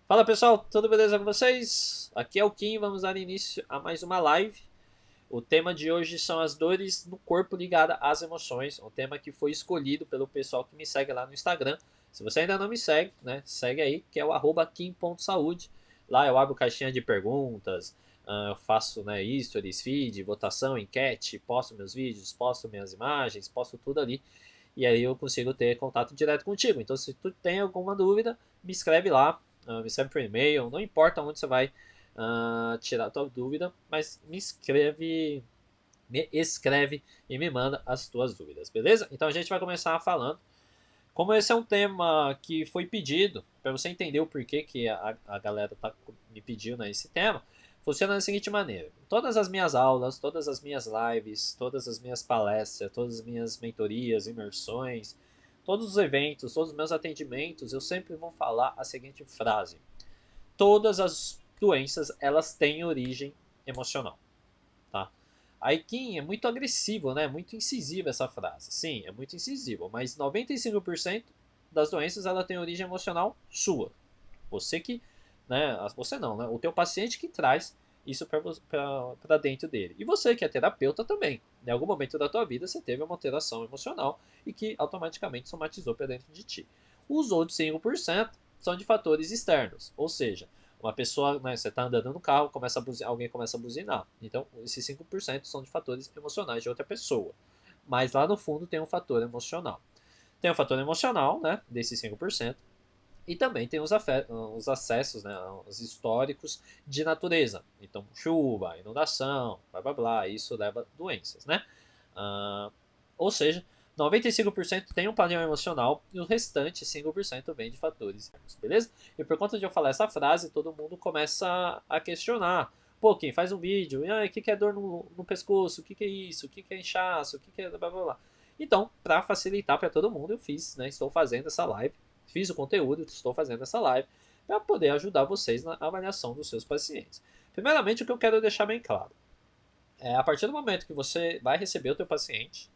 Fala pessoal, tudo beleza com vocês? Aqui é o Kim, vamos dar início a mais uma live. O tema de hoje são as dores no corpo ligadas às emoções, um tema que foi escolhido pelo pessoal que me segue lá no Instagram. Se você ainda não me segue, né, segue aí, que é o @kim.saúde. Lá eu abro caixinha de perguntas, eu faço, né, stories, feed, votação, enquete, posto meus vídeos, posto minhas imagens, posto tudo ali. E aí eu consigo ter contato direto contigo. Então se tu tem alguma dúvida, me escreve lá, me escreve por e-mail, não importa onde você vai tirar a tua dúvida, mas me escreve e me manda as tuas dúvidas, beleza? Então a gente vai começar falando. Como esse é um tema que foi pedido, para você entender o porquê que a galera me pediu, né, esse tema, funciona da seguinte maneira: todas as minhas aulas, todas as minhas lives, todas as minhas palestras, todas as minhas mentorias, imersões, todos os eventos, todos os meus atendimentos, eu sempre vou falar a seguinte frase: todas as doenças elas têm origem emocional, tá? A Aikin é muito agressivo, né? Muito incisiva essa frase. Sim, é muito incisivo, mas 95% das doenças ela tem origem emocional sua. Você que, né? Você não, né? O teu paciente que traz isso para dentro dele. E você que é terapeuta também. Em algum momento da tua vida você teve uma alteração emocional e que automaticamente somatizou para dentro de ti. Os outros 5% são de fatores externos, ou seja, uma pessoa, né, você está andando no carro, alguém começa a buzinar. Então, esses 5% são de fatores emocionais de outra pessoa. Mas lá no fundo tem um fator emocional. Tem o fator emocional, né, desses 5%, e também tem os acessos, né, os históricos de natureza. Então, chuva, inundação, blá blá blá, isso leva a doenças, né? Ah, ou seja, 95% tem um padrão emocional e o restante 5% vem de fatores externos, beleza? E por conta de eu falar essa frase, todo mundo começa a questionar. Pô, quem faz um vídeo, e aí, o que é dor no pescoço? O que é isso? O que é inchaço? O que é blá blá blá? Então, para facilitar para todo mundo, eu fiz, né? Estou fazendo essa live, fiz o conteúdo, estou fazendo essa live para poder ajudar vocês na avaliação dos seus pacientes. Primeiramente, o que eu quero deixar bem claro é a partir do momento que você vai receber o teu paciente,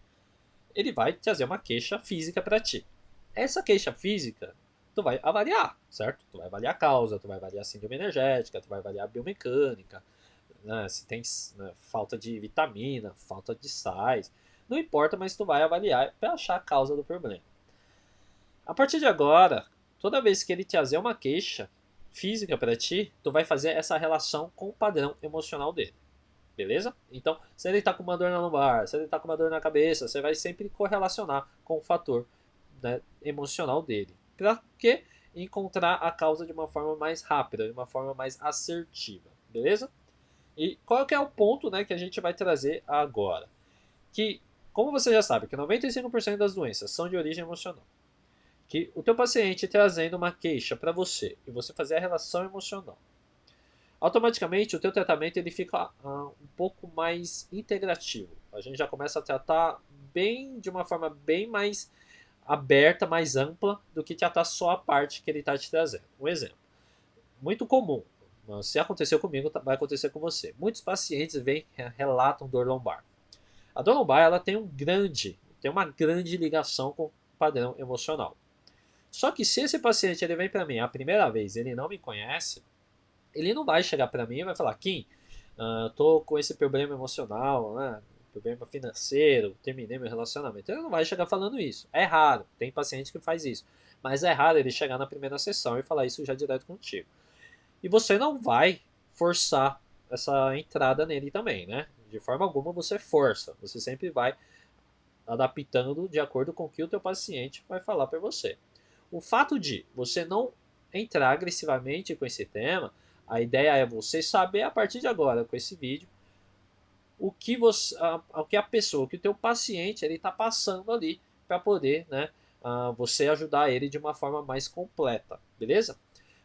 ele vai trazer uma queixa física para ti. Essa queixa física, tu vai avaliar, certo? Tu vai avaliar a causa, tu vai avaliar a síndrome energética, tu vai avaliar a biomecânica, né? Se tem, né, falta de vitamina, falta de sais, não importa, mas tu vai avaliar para achar a causa do problema. A partir de agora, toda vez que ele trazer uma queixa física para ti, tu vai fazer essa relação com o padrão emocional dele. Beleza? Então, se ele está com uma dor na lombar, se ele está com uma dor na cabeça, você vai sempre correlacionar com o fator, né, emocional dele. Para que encontrar a causa de uma forma mais rápida, de uma forma mais assertiva. Beleza? E qual que é o ponto, né, que a gente vai trazer agora? Que, como você já sabe, que 95% das doenças são de origem emocional. Que o teu paciente trazendo uma queixa para você e você fazer a relação emocional, automaticamente o teu tratamento ele fica um pouco mais integrativo. A gente já começa a tratar bem de uma forma bem mais aberta, mais ampla do que tratar só a parte que ele está te trazendo. Um exemplo, muito comum, se aconteceu comigo, vai acontecer com você. Muitos pacientes vêm relatam dor lombar. A dor lombar ela tem uma grande ligação com o padrão emocional. Só que se esse paciente ele vem para mim a primeira vez, ele não me conhece, ele não vai chegar para mim e vai falar: Kim, tô com esse problema emocional, né? Problema financeiro, terminei meu relacionamento. Ele não vai chegar falando isso. É raro, tem paciente que faz isso. Mas é raro ele chegar na primeira sessão e falar isso já direto contigo. E você não vai forçar essa entrada nele também, né? De forma alguma você força. Você sempre vai adaptando de acordo com o que o teu paciente vai falar para você. O fato de você não entrar agressivamente com esse tema, a ideia é você saber a partir de agora com esse vídeo o que a pessoa, o que o teu paciente ele está passando ali para poder, né, você ajudar ele de uma forma mais completa, beleza?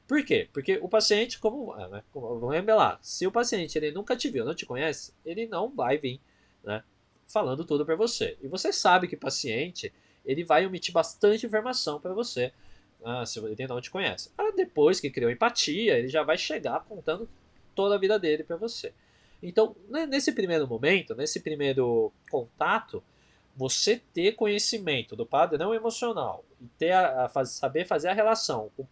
Por quê? Porque o paciente, vamos lembrar, se o paciente ele nunca te viu, não te conhece, ele não vai vir, né, falando tudo para você. E você sabe que o paciente ele vai omitir bastante informação para você, se ele não te conhece. Depois que criou empatia, ele já vai chegar contando toda a vida dele para você. Então, nesse primeiro momento, nesse primeiro contato, você ter conhecimento do padrão emocional e ter saber fazer a relação com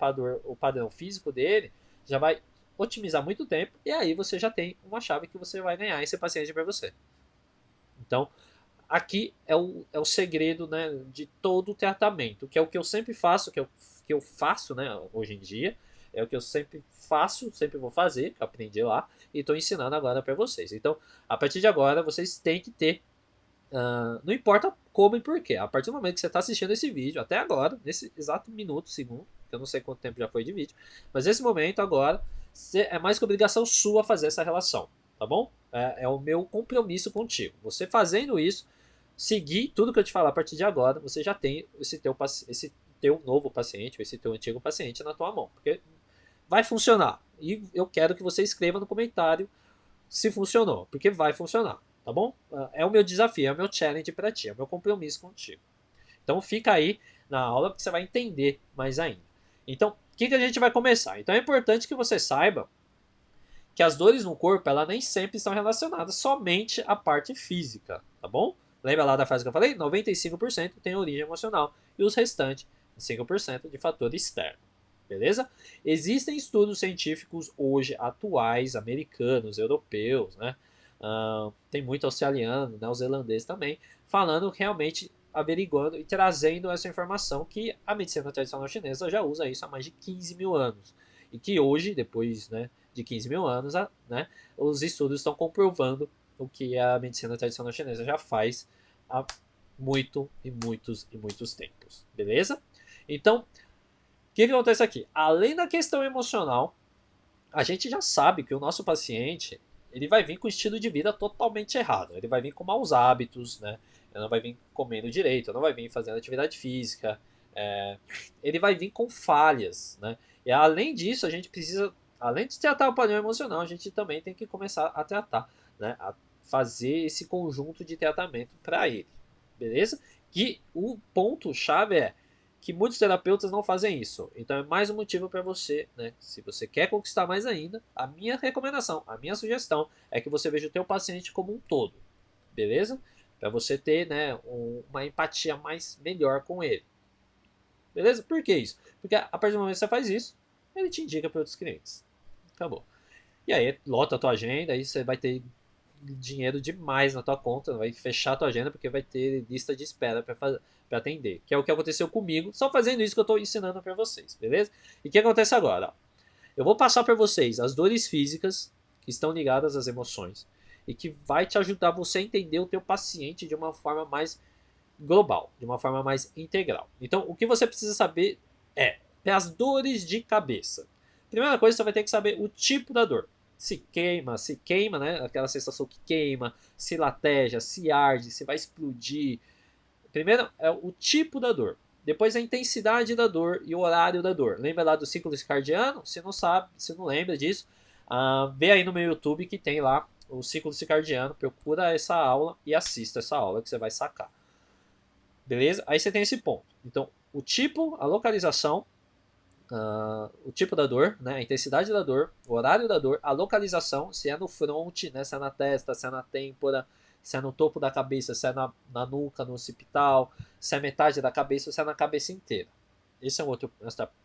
o padrão físico dele, já vai otimizar muito tempo e aí você já tem uma chave que você vai ganhar esse paciente para você. Então, aqui é o segredo, né, de todo o tratamento, que é o que eu sempre faço, que eu faço, né, hoje em dia, é o que eu sempre faço, sempre vou fazer, que eu aprendi lá, e estou ensinando agora para vocês. Então, a partir de agora, vocês têm que ter, não importa como e porquê, a partir do momento que você está assistindo esse vídeo, até agora, nesse exato minuto, segundo, que eu não sei quanto tempo já foi de vídeo, mas nesse momento agora, é mais que obrigação sua fazer essa relação, tá bom? É o meu compromisso contigo. Você fazendo isso, seguir tudo que eu te falar a partir de agora, você já tem esse teu novo paciente, ou esse teu antigo paciente na tua mão. Porque vai funcionar. E eu quero que você escreva no comentário se funcionou, porque vai funcionar, tá bom? É o meu desafio, é o meu challenge para ti, é o meu compromisso contigo. Então fica aí na aula que você vai entender mais ainda. Então, o que a gente vai começar? Então é importante que você saiba que as dores no corpo, ela nem sempre estão relacionadas somente à parte física, tá bom? Lembra lá da frase que eu falei? 95% tem origem emocional e os restantes, 5% de fator externo. Beleza? Existem estudos científicos hoje atuais, americanos, europeus, né? Tem muito australiano, neozelandês também, falando realmente, averiguando e trazendo essa informação que a medicina tradicional chinesa já usa isso há mais de 15 mil anos. E que hoje, depois, né, de 15 mil anos, né, os estudos estão comprovando o que a medicina tradicional chinesa já faz há muitos tempos. Beleza? Então, o que acontece aqui? Além da questão emocional, a gente já sabe que o nosso paciente ele vai vir com um estilo de vida totalmente errado. Ele vai vir com maus hábitos, né? Ele não vai vir comendo direito, não vai vir fazendo atividade física. Ele vai vir com falhas, né? E além disso, a gente precisa, além de tratar o padrão emocional, a gente também tem que começar a tratar, né? A fazer esse conjunto de tratamento para ele, beleza? Que o ponto chave é que muitos terapeutas não fazem isso. Então é mais um motivo para você, né? Se você quer conquistar mais ainda, a minha recomendação, a minha sugestão é que você veja o teu paciente como um todo, beleza? Para você ter, né, uma empatia mais melhor com ele. Beleza? Por que isso? Porque a partir do momento que você faz isso, ele te indica para outros clientes. Acabou. E aí lota a tua agenda, aí você vai ter dinheiro demais na tua conta, vai fechar a tua agenda porque vai ter lista de espera para atender, que é o que aconteceu comigo, só fazendo isso que eu estou ensinando para vocês, beleza? E o que acontece agora? Eu vou passar para vocês as dores físicas que estão ligadas às emoções e que vai te ajudar você a entender o teu paciente de uma forma mais global, de uma forma mais integral. Então, o que você precisa saber é as dores de cabeça. Primeira coisa, você vai ter que saber o tipo da dor. Se queima, né? Aquela sensação que queima, se lateja, se arde, se vai explodir. Primeiro é o tipo da dor. Depois a intensidade da dor e o horário da dor. Lembra lá do ciclo circadiano? Se não sabe, se não lembra disso, vê aí no meu YouTube que tem lá o ciclo circadiano. Procura essa aula e assista essa aula que você vai sacar. Beleza? Aí você tem esse ponto. Então, o tipo, a localização, o tipo da dor, né, a intensidade da dor, o horário da dor, a localização, se é no front, né, se é na testa, se é na têmpora, se é no topo da cabeça, se é na nuca, no occipital, se é metade da cabeça, se é na cabeça inteira. Esse é outra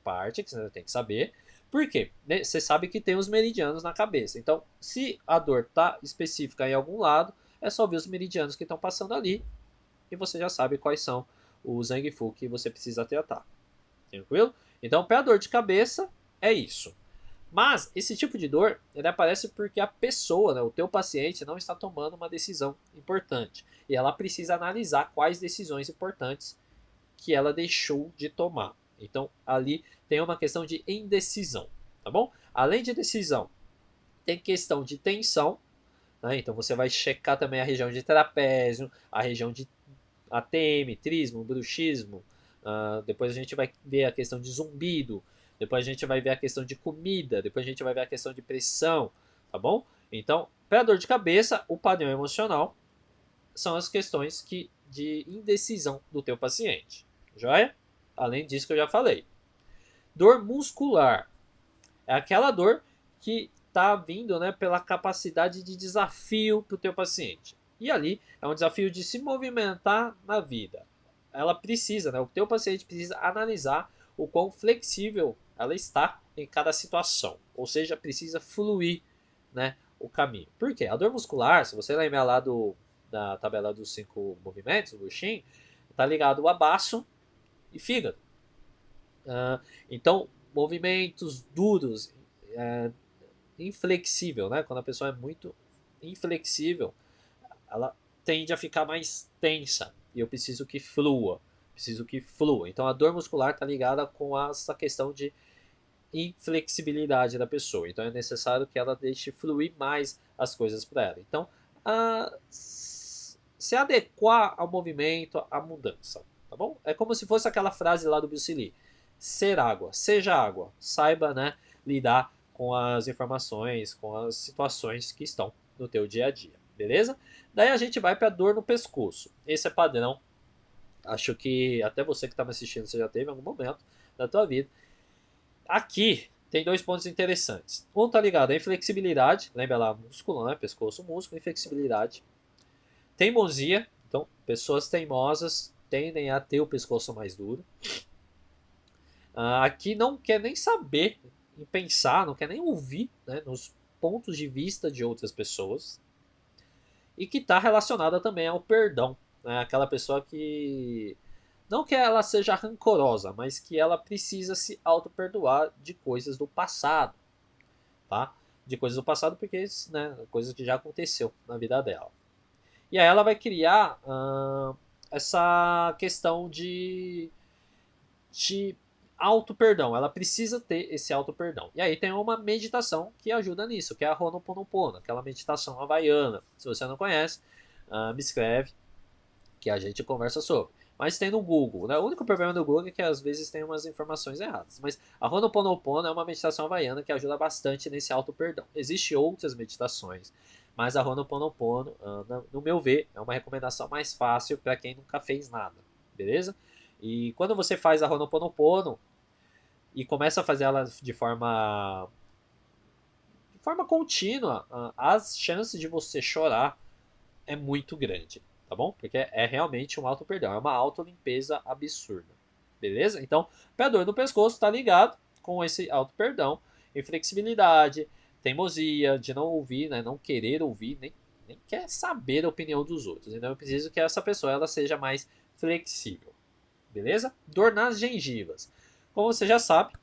parte que você tem que saber. Por quê? Você sabe que tem os meridianos na cabeça. Então, se a dor está específica em algum lado, é só ver os meridianos que estão passando ali e você já sabe quais são os Zangfu que você precisa tratar. Tranquilo? Então, para dor de cabeça, é isso. Mas esse tipo de dor, ele aparece porque a pessoa, né, o teu paciente, não está tomando uma decisão importante. E ela precisa analisar quais decisões importantes que ela deixou de tomar. Então, ali tem uma questão de indecisão, tá bom? Além de decisão, tem questão de tensão, né? Então você vai checar também a região de trapézio, a região de ATM, trismo, bruxismo. Depois a gente vai ver a questão de zumbido. Depois a gente vai ver a questão de comida. Depois a gente vai ver a questão de pressão. Tá bom? Então, para dor de cabeça, o padrão emocional são as questões de indecisão do teu paciente. Joia? Além disso que eu já falei. Dor muscular. É aquela dor que está vindo, né, pela capacidade de desafio para o teu paciente. E ali é um desafio de se movimentar na vida. Ela precisa, né? O teu paciente precisa analisar o quão flexível ela está em cada situação. Ou seja, precisa fluir, né, o caminho. Por quê? A dor muscular, se você lembrar lá da tabela dos 5 movimentos, do Shin, está ligado a baço e fígado. Então, movimentos duros, uh, inflexível, né? Quando a pessoa é muito inflexível, ela tende a ficar mais tensa. E eu preciso que flua. Preciso que flua. Então a dor muscular está ligada com essa questão de inflexibilidade da pessoa. Então é necessário que ela deixe fluir mais as coisas para ela. Então, se adequar ao movimento, à mudança. Tá bom? É como se fosse aquela frase lá do Bruce Lee. Ser água, seja água. Saiba, né, lidar com as informações, com as situações que estão no teu dia a dia. Beleza? Daí a gente vai para dor no pescoço. Esse é padrão. Acho que até você que está me assistindo, você já teve em algum momento da tua vida. Aqui tem 2 pontos interessantes. Um está ligado à inflexibilidade, lembra lá, músculo, né? Pescoço, músculo, inflexibilidade. Teimosia, então pessoas teimosas tendem a ter o pescoço mais duro. Aqui não quer nem saber em pensar, não quer nem ouvir, né, nos pontos de vista de outras pessoas. E que está relacionada também ao perdão, né? Aquela pessoa que não que ela seja rancorosa, mas que ela precisa se auto-perdoar de coisas do passado, tá? De coisas do passado porque, né, coisas que já aconteceu na vida dela. E aí ela vai criar essa questão de auto-perdão. Ela precisa ter esse auto-perdão. E aí tem uma meditação que ajuda nisso, que é a Ho'oponopono, aquela meditação havaiana. Se você não conhece, me escreve que a gente conversa sobre. Mas tem no Google, né? O único problema do Google é que às vezes tem umas informações erradas. Mas a Ho'oponopono é uma meditação havaiana que ajuda bastante nesse auto-perdão. Existem outras meditações, mas a Ho'oponopono, no meu ver, é uma recomendação mais fácil para quem nunca fez nada, beleza? E quando você faz a Ho'oponopono e começa a fazer ela de forma contínua, as chances de você chorar é muito grande, tá bom? Porque é realmente um auto perdão, é uma auto limpeza absurda, beleza? Então, a dor no pescoço está ligado com esse auto perdão, inflexibilidade, teimosia, de não ouvir, né, não querer ouvir, nem quer saber a opinião dos outros. Então eu preciso que essa pessoa ela seja mais flexível, beleza? Dor nas gengivas. Como você já sabe,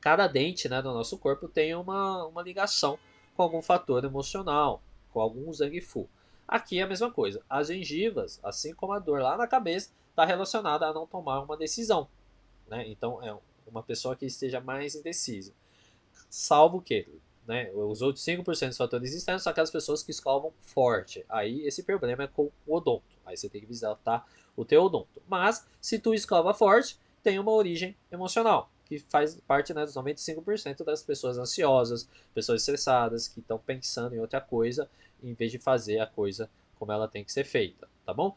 cada dente, né, do nosso corpo tem uma ligação com algum fator emocional, com algum zangifu. Aqui é a mesma coisa. As gengivas, assim como a dor lá na cabeça, está relacionada a não tomar uma decisão. Né? Então, é uma pessoa que esteja mais indecisa. Salvo que, né, os outros 5% dos fatores externos são aquelas pessoas que escovam forte. Aí esse problema é com o odonto. Aí você tem que visitar o teu odonto. Mas, se tu escova forte, tem uma origem emocional, que faz parte, né, dos 95% das pessoas ansiosas, pessoas estressadas, que estão pensando em outra coisa, em vez de fazer a coisa como ela tem que ser feita, tá bom?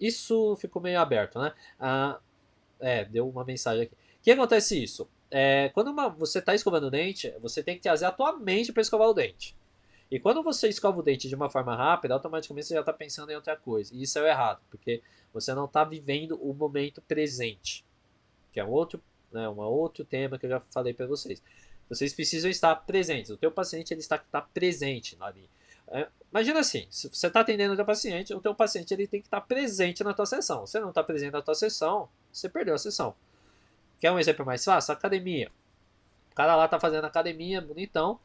Isso ficou meio aberto, né? Deu uma mensagem aqui. O que acontece isso? Quando você está escovando o dente, você tem que trazer a tua mente para escovar o dente. E quando você escova o dente de uma forma rápida, automaticamente você já está pensando em outra coisa. E isso é o errado, porque você não está vivendo o momento presente, que é um outro tema que eu já falei para vocês. Vocês precisam estar presentes. O teu paciente ele está presente ali. Imagina assim, se você está atendendo o teu paciente ele tem que estar presente na tua sessão. Se você não está presente na tua sessão, você perdeu a sessão. Quer um exemplo mais fácil? Academia. O cara lá tá fazendo academia, bonitão.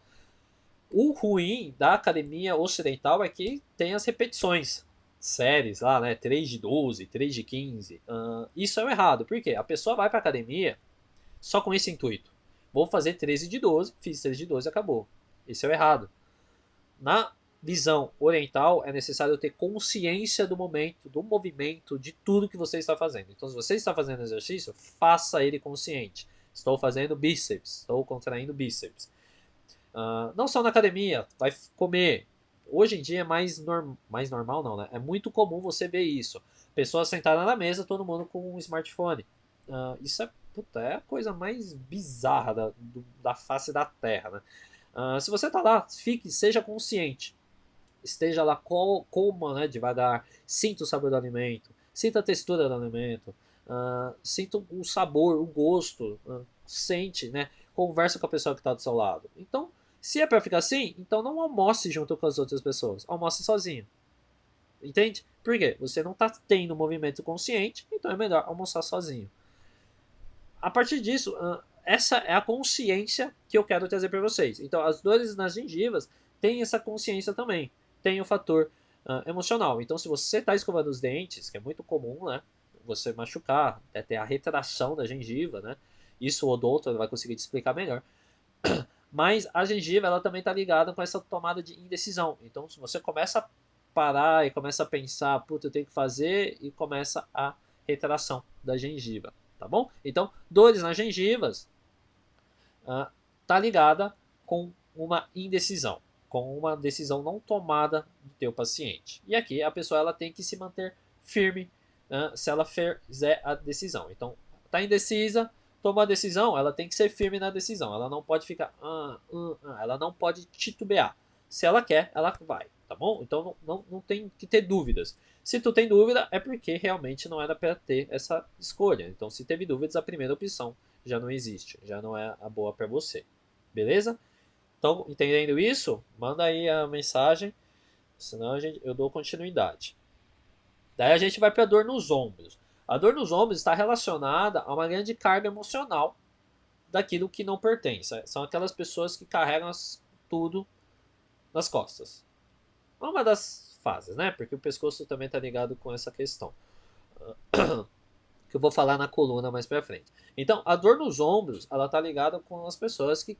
O ruim da academia ocidental é que tem as repetições. Séries lá, né? 3 de 12, 3 de 15. Isso é o errado. Por quê? A pessoa vai pra academia só com esse intuito. Vou fazer 13 de 12, fiz 13 de 12 e acabou. Esse é o errado. Na visão oriental, é necessário ter consciência do momento, do movimento, de tudo que você está fazendo. Então, se você está fazendo exercício, faça ele consciente. Estou fazendo bíceps, estou contraindo bíceps. Não só na academia, vai comer. Hoje em dia é mais normal, não, né? É muito comum você ver isso. Pessoas sentadas na mesa, todo mundo com um smartphone. Isso é a coisa mais bizarra da face da Terra, né? Se você tá lá, seja consciente. esteja lá, coma, né, devagar, sinta o sabor do alimento, sinta a textura do alimento, sinta o sabor, o gosto, sente, né, conversa com a pessoa que está do seu lado. Então, se é para ficar assim, então não almoce junto com as outras pessoas, almoce sozinho. Entende? Por quê? Você não está tendo movimento consciente, então é melhor almoçar sozinho. A partir disso, essa é a consciência que eu quero trazer para vocês. Então, as dores nas gengivas têm essa consciência também. Tem o fator emocional. Então, se você está escovando os dentes, que é muito comum, né? Você machucar, até ter a retração da gengiva, né? Isso o odonto vai conseguir te explicar melhor. Mas a gengiva, ela também está ligada com essa tomada de indecisão. Então, se você começa a parar e começa a pensar, puta, eu tenho que fazer, e começa a retração da gengiva, tá bom? Então, dores nas gengivas tá ligada com uma indecisão, com uma decisão não tomada do teu paciente. E aqui a pessoa ela tem que se manter firme se ela fizer a decisão. Então, tá indecisa, toma a decisão, ela tem que ser firme na decisão. Ela não pode ficar, ela não pode titubear. Se ela quer, ela vai, tá bom? Então não tem que ter dúvidas. Se tu tem dúvida, é porque realmente não era para ter essa escolha. Então, se teve dúvidas, a primeira opção já não existe, já não é a boa para você. Beleza? Então, entendendo isso, manda aí a mensagem, senão eu dou continuidade. Daí a gente vai para a dor nos ombros. A dor nos ombros está relacionada a uma grande carga emocional daquilo que não pertence. São aquelas pessoas que carregam tudo nas costas. É uma das fases, né? Porque o pescoço também está ligado com essa questão. Que eu vou falar na coluna mais pra frente. Então, a dor nos ombros, ela tá ligada com as pessoas que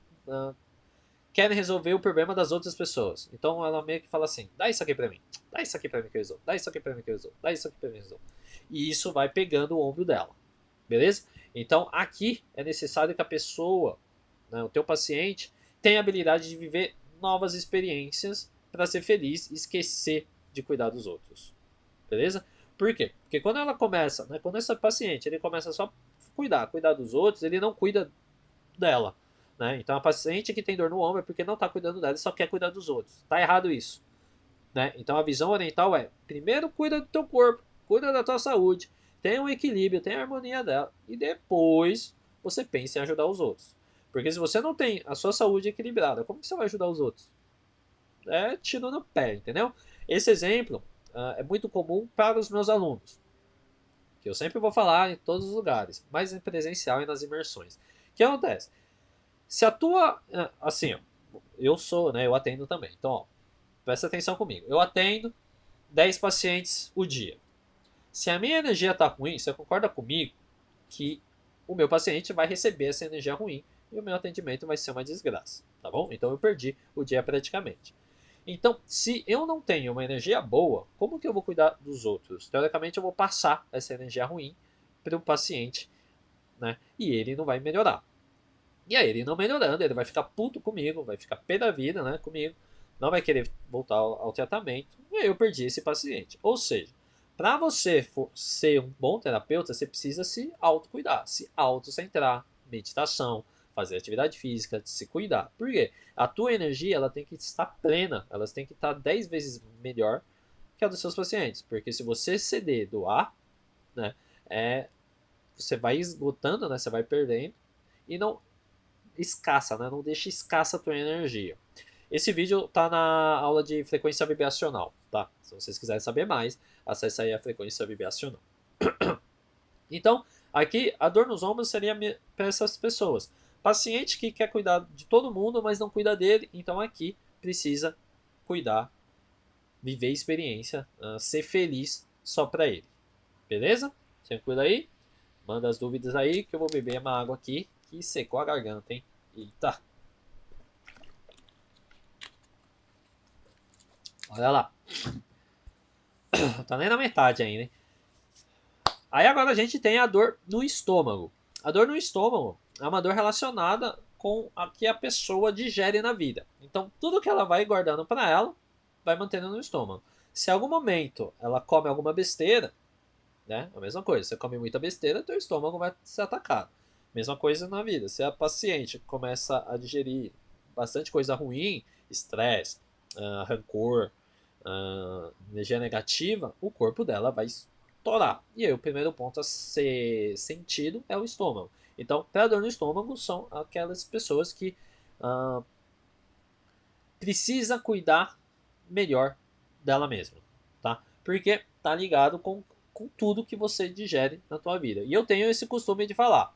querem resolver o problema das outras pessoas. Então, ela meio que fala assim: dá isso aqui pra mim, dá isso aqui pra mim que eu resolvo, dá isso aqui pra mim que eu resolvo, dá isso aqui pra mim que eu resolvo. E isso vai pegando o ombro dela, beleza? Então, aqui é necessário que a pessoa, né, o teu paciente, tenha a habilidade de viver novas experiências para ser feliz e esquecer de cuidar dos outros, beleza? Por quê? Porque quando ela começa, né, quando esse paciente ele começa só a cuidar dos outros, ele não cuida dela. Né? Então a paciente que tem dor no ombro é porque não está cuidando dela e só quer cuidar dos outros. Tá errado isso. Né? Então a visão oriental é: primeiro cuida do teu corpo, cuida da tua saúde, tenha um equilíbrio, tenha a harmonia dela, e depois você pensa em ajudar os outros. Porque se você não tem a sua saúde equilibrada, como que você vai ajudar os outros? É tiro no pé, entendeu? Esse exemplo é muito comum para os meus alunos, que eu sempre vou falar em todos os lugares, mas em presencial e nas imersões. O que acontece? Se a tua, assim, ó, eu sou, né, eu atendo também. Então, ó, presta atenção comigo. Eu atendo 10 pacientes o dia. Se a minha energia tá ruim, você concorda comigo que o meu paciente vai receber essa energia ruim e o meu atendimento vai ser uma desgraça, tá bom? Então eu perdi o dia praticamente. Então, se eu não tenho uma energia boa, como que eu vou cuidar dos outros? Teoricamente, eu vou passar essa energia ruim para o paciente, né? E ele não vai melhorar. E aí, ele não melhorando, ele vai ficar puto comigo, vai ficar pé da vida, né, comigo, não vai querer voltar ao tratamento, e aí eu perdi esse paciente. Ou seja, para você ser um bom terapeuta, você precisa se autocuidar, se autocentrar, meditação, fazer atividade física, se cuidar. Por quê? A tua energia ela tem que estar plena, ela tem que estar 10 vezes melhor que a dos seus pacientes. Porque se você ceder, doar, né, você vai esgotando, né, você vai perdendo, e não escassa, né? Não deixa escassa a tua energia. Esse vídeo tá na aula de frequência vibracional, tá? Se vocês quiserem saber mais, acesse aí a frequência vibracional. Então, aqui a dor nos ombros seria para essas pessoas. Paciente que quer cuidar de todo mundo, mas não cuida dele, então aqui precisa cuidar, viver experiência, ser feliz só para ele. Beleza? Tranquilo aí? Manda as dúvidas aí que eu vou beber uma água aqui que secou a garganta, hein? Eita! Olha lá. Não tá nem na metade ainda, hein? Aí agora a gente tem a dor no estômago. A dor no estômago é uma dor relacionada com a que a pessoa digere na vida. Então, tudo que ela vai guardando para ela, vai mantendo no estômago. Se em algum momento ela come alguma besteira, né? A mesma coisa. Você come muita besteira, teu estômago vai ser atacado. Mesma coisa na vida. Se a paciente começa a digerir bastante coisa ruim, estresse, rancor, energia negativa, o corpo dela vai estourar. E aí o primeiro ponto a ser sentido é o estômago. Então, para dor no estômago são aquelas pessoas que uh, precisa cuidar melhor dela mesma, tá? Porque tá ligado com tudo que você digere na tua vida. E eu tenho esse costume de falar.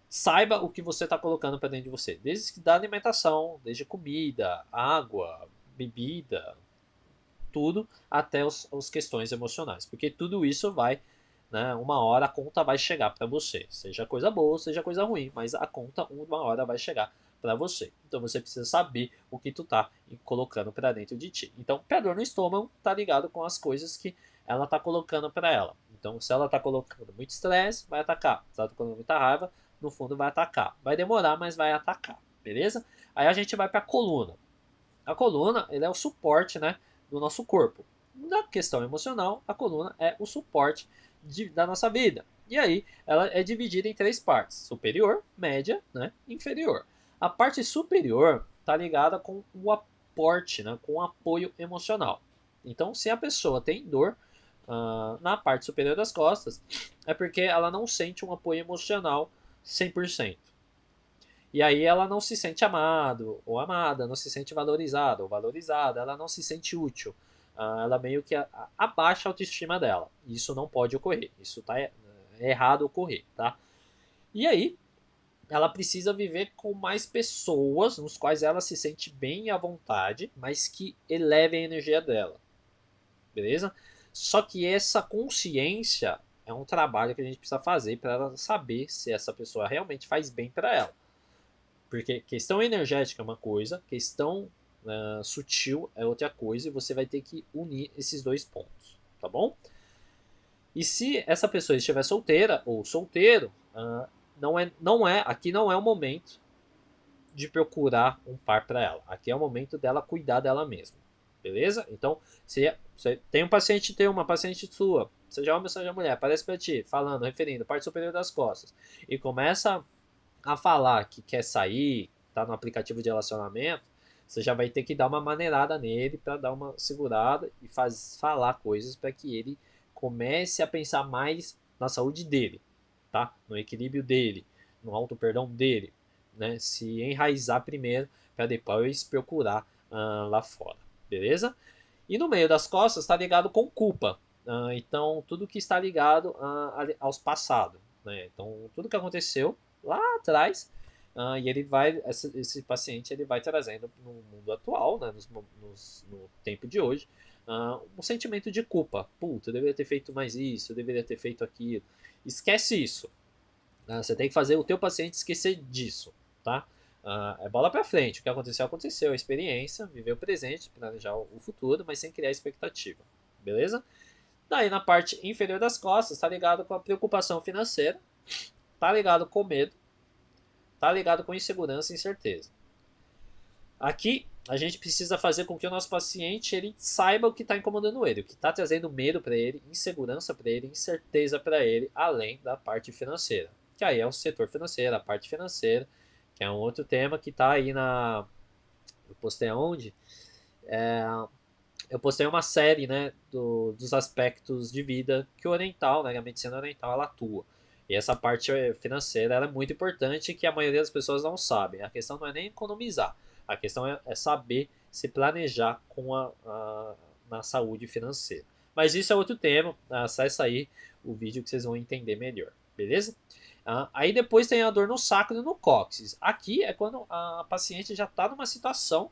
Saiba o que você está colocando para dentro de você. Desde da alimentação, desde comida, água, bebida, tudo, até as questões emocionais. Porque tudo isso vai, né, uma hora a conta vai chegar para você. Seja coisa boa, seja coisa ruim, mas a conta uma hora vai chegar para você. Então você precisa saber o que tu tá colocando para dentro de ti. Então, a dor no estômago tá ligado com as coisas que ela tá colocando para ela. Então, se ela tá colocando muito estresse, vai atacar. Se ela tá colocando muita raiva, no fundo vai atacar. Vai demorar, mas vai atacar, beleza? Aí a gente vai para a coluna. A coluna, ele é o suporte, né, do nosso corpo. Na questão emocional, a coluna é o suporte da nossa vida. E aí, ela é dividida em três partes: superior, média, né, inferior. A parte superior está ligada com o aporte, né, com o apoio emocional. Então, se a pessoa tem dor na parte superior das costas, é porque ela não sente um apoio emocional 100%. E aí ela não se sente amado ou amada, não se sente valorizada ou valorizada, ela não se sente útil. Ela meio que abaixa a autoestima dela. Isso não pode ocorrer. Isso tá errado ocorrer, tá? E aí ela precisa viver com mais pessoas nos quais ela se sente bem à vontade, mas que elevem a energia dela. Beleza? Só que essa consciência é um trabalho que a gente precisa fazer para ela saber se essa pessoa realmente faz bem para ela. Porque questão energética é uma coisa, questão sutil é outra coisa, e você vai ter que unir esses dois pontos, tá bom? E se essa pessoa estiver solteira ou solteiro, aqui não é o momento de procurar um par para ela. Aqui é o momento dela cuidar dela mesma, beleza? Então, se você tem um paciente teu, uma paciente sua, seja homem ou seja mulher, aparece para ti, falando, referindo, parte superior das costas, e começa a falar que quer sair, tá no aplicativo de relacionamento, você já vai ter que dar uma maneirada nele para dar uma segurada e falar coisas para que ele comece a pensar mais na saúde dele, tá? No equilíbrio dele, no auto perdão dele, né? Se enraizar primeiro para depois procurar lá fora, beleza? E no meio das costas está ligado com culpa. Então tudo que está ligado aos passados, né? Então tudo que aconteceu lá atrás, e ele vai, esse paciente ele vai trazendo no mundo atual, né, no tempo de hoje, um sentimento de culpa. Puta, eu deveria ter feito mais isso, eu deveria ter feito aquilo. Esquece isso. Você tem que fazer o teu paciente esquecer disso, tá? É bola pra frente. O que aconteceu, aconteceu. A experiência, viver o presente, planejar o futuro, mas sem criar expectativa. Beleza? Daí na parte inferior das costas, tá ligado com a preocupação financeira, tá ligado com medo, tá ligado com insegurança e incerteza. Aqui a gente precisa fazer com que o nosso paciente ele saiba o que está incomodando ele, o que está trazendo medo para ele, insegurança para ele, incerteza para ele, além da parte financeira. Que aí é o setor financeiro, a parte financeira, que é um outro tema que está aí na. Eu postei aonde? Eu postei uma série, né, dos aspectos de vida que o oriental, né, a medicina oriental, ela atua. E essa parte financeira ela é muito importante que a maioria das pessoas não sabem. A questão não é nem economizar, a questão é saber se planejar na saúde financeira. Mas isso é outro tema, acessa aí o vídeo que vocês vão entender melhor, beleza? Aí depois tem a dor no sacro e no cóccix. Aqui é quando a paciente já está numa situação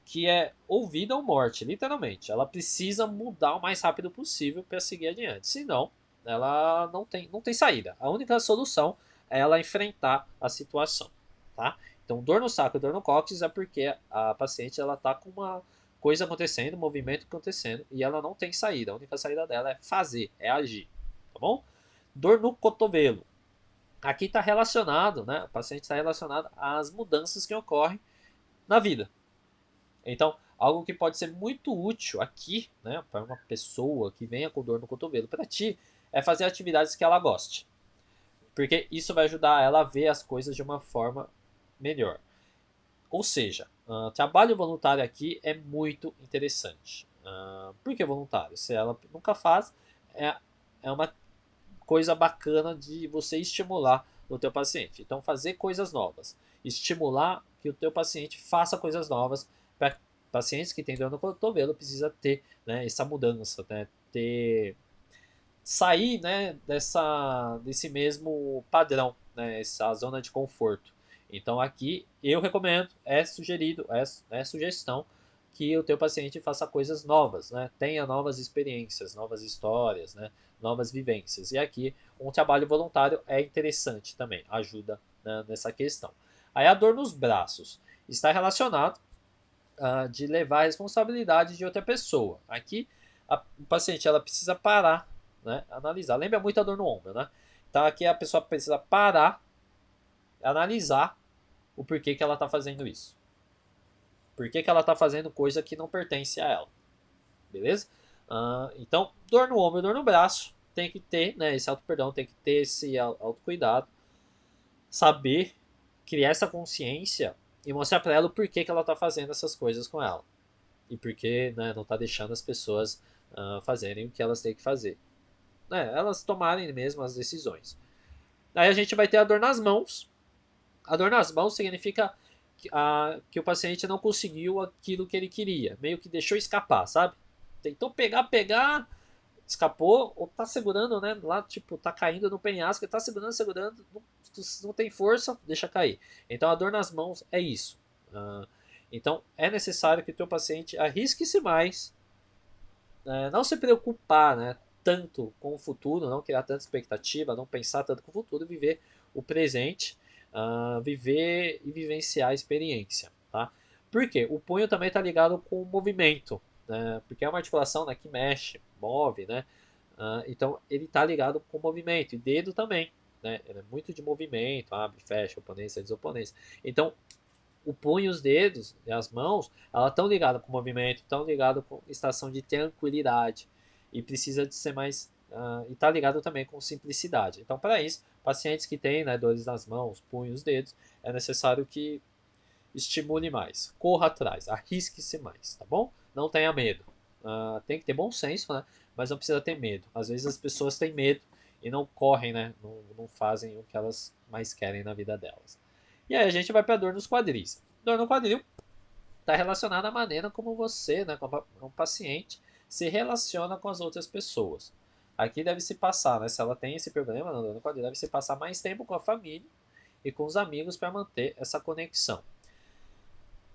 que é ou vida ou morte, literalmente. Ela precisa mudar o mais rápido possível para seguir adiante. Senão, ela não tem saída. A única solução é ela enfrentar a situação, tá? Então, dor no saco e dor no cóccix é porque a paciente ela tá com uma coisa acontecendo, um movimento acontecendo e ela não tem saída. A única saída dela é fazer, é agir, tá bom? Dor no cotovelo. Aqui está relacionado, né? O paciente está relacionado às mudanças que ocorrem na vida. Então, algo que pode ser muito útil aqui, né, para uma pessoa que venha com dor no cotovelo para ti, é fazer atividades que ela goste. Porque isso vai ajudar ela a ver as coisas de uma forma melhor. Ou seja, trabalho voluntário aqui é muito interessante. Por que voluntário? Se ela nunca faz, é, é uma coisa bacana de você estimular o teu paciente. Então, fazer coisas novas. Estimular que o teu paciente faça coisas novas. Para pacientes que têm dor no cotovelo, precisa ter, né, essa mudança, né, ter sair, né, desse mesmo padrão, né, essa zona de conforto. Então aqui eu recomendo, é sugerido, é sugestão que o teu paciente faça coisas novas, né, tenha novas experiências, novas histórias, né, novas vivências. E aqui um trabalho voluntário é interessante também, ajuda, né, nessa questão. Aí a dor nos braços está relacionado de levar a responsabilidade de outra pessoa. Aqui o paciente ela precisa parar, né, analisar. Lembra muito a dor no ombro, né? Então aqui a pessoa precisa parar, analisar o porquê que ela está fazendo isso. Por que ela está fazendo coisa que não pertence a ela. Beleza? Então, dor no ombro, dor no braço, tem que ter, né, esse auto-perdão, tem que ter esse autocuidado, saber criar essa consciência e mostrar para ela o porquê que ela está fazendo essas coisas com ela. E porque, né, não está deixando as pessoas fazerem o que elas têm que fazer. Né, elas tomarem mesmo as decisões. Aí a gente vai ter a dor nas mãos. A dor nas mãos significa que o paciente não conseguiu aquilo que ele queria. Meio que deixou escapar, sabe? Tentou pegar, escapou, ou tá segurando, né? Lá, tipo, tá caindo no penhasco, tá segurando, não tem força, deixa cair. Então a dor nas mãos é isso. Então é necessário que o teu paciente arrisque-se mais, não se preocupar, né, tanto com o futuro, não criar tanta expectativa, não pensar tanto com o futuro, viver o presente, viver e vivenciar a experiência. Tá? Por quê? O punho também está ligado com o movimento, né, porque é uma articulação, né, que mexe, move, né, então ele está ligado com o movimento, e dedo também. Né, ele é muito de movimento, abre, fecha, oponência, desoponência. Então, o punho e os dedos, e as mãos, elas estão ligadas com o movimento, estão ligadas com estação de tranquilidade. E precisa de ser mais. E está ligado também com simplicidade. Então, para isso, pacientes que têm, né, dores nas mãos, punhos, dedos, é necessário que estimule mais, corra atrás, arrisque-se mais, tá bom? Não tenha medo. Tem que ter bom senso, né? Mas não precisa ter medo. Às vezes as pessoas têm medo e não correm, né? Não fazem o que elas mais querem na vida delas. E aí a gente vai para dor nos quadris. Dor no quadril está relacionada à maneira como você, né, como um paciente, se relaciona com as outras pessoas. Aqui deve se passar, né, se ela tem esse problema na dor no quadril, deve se passar mais tempo com a família e com os amigos para manter essa conexão.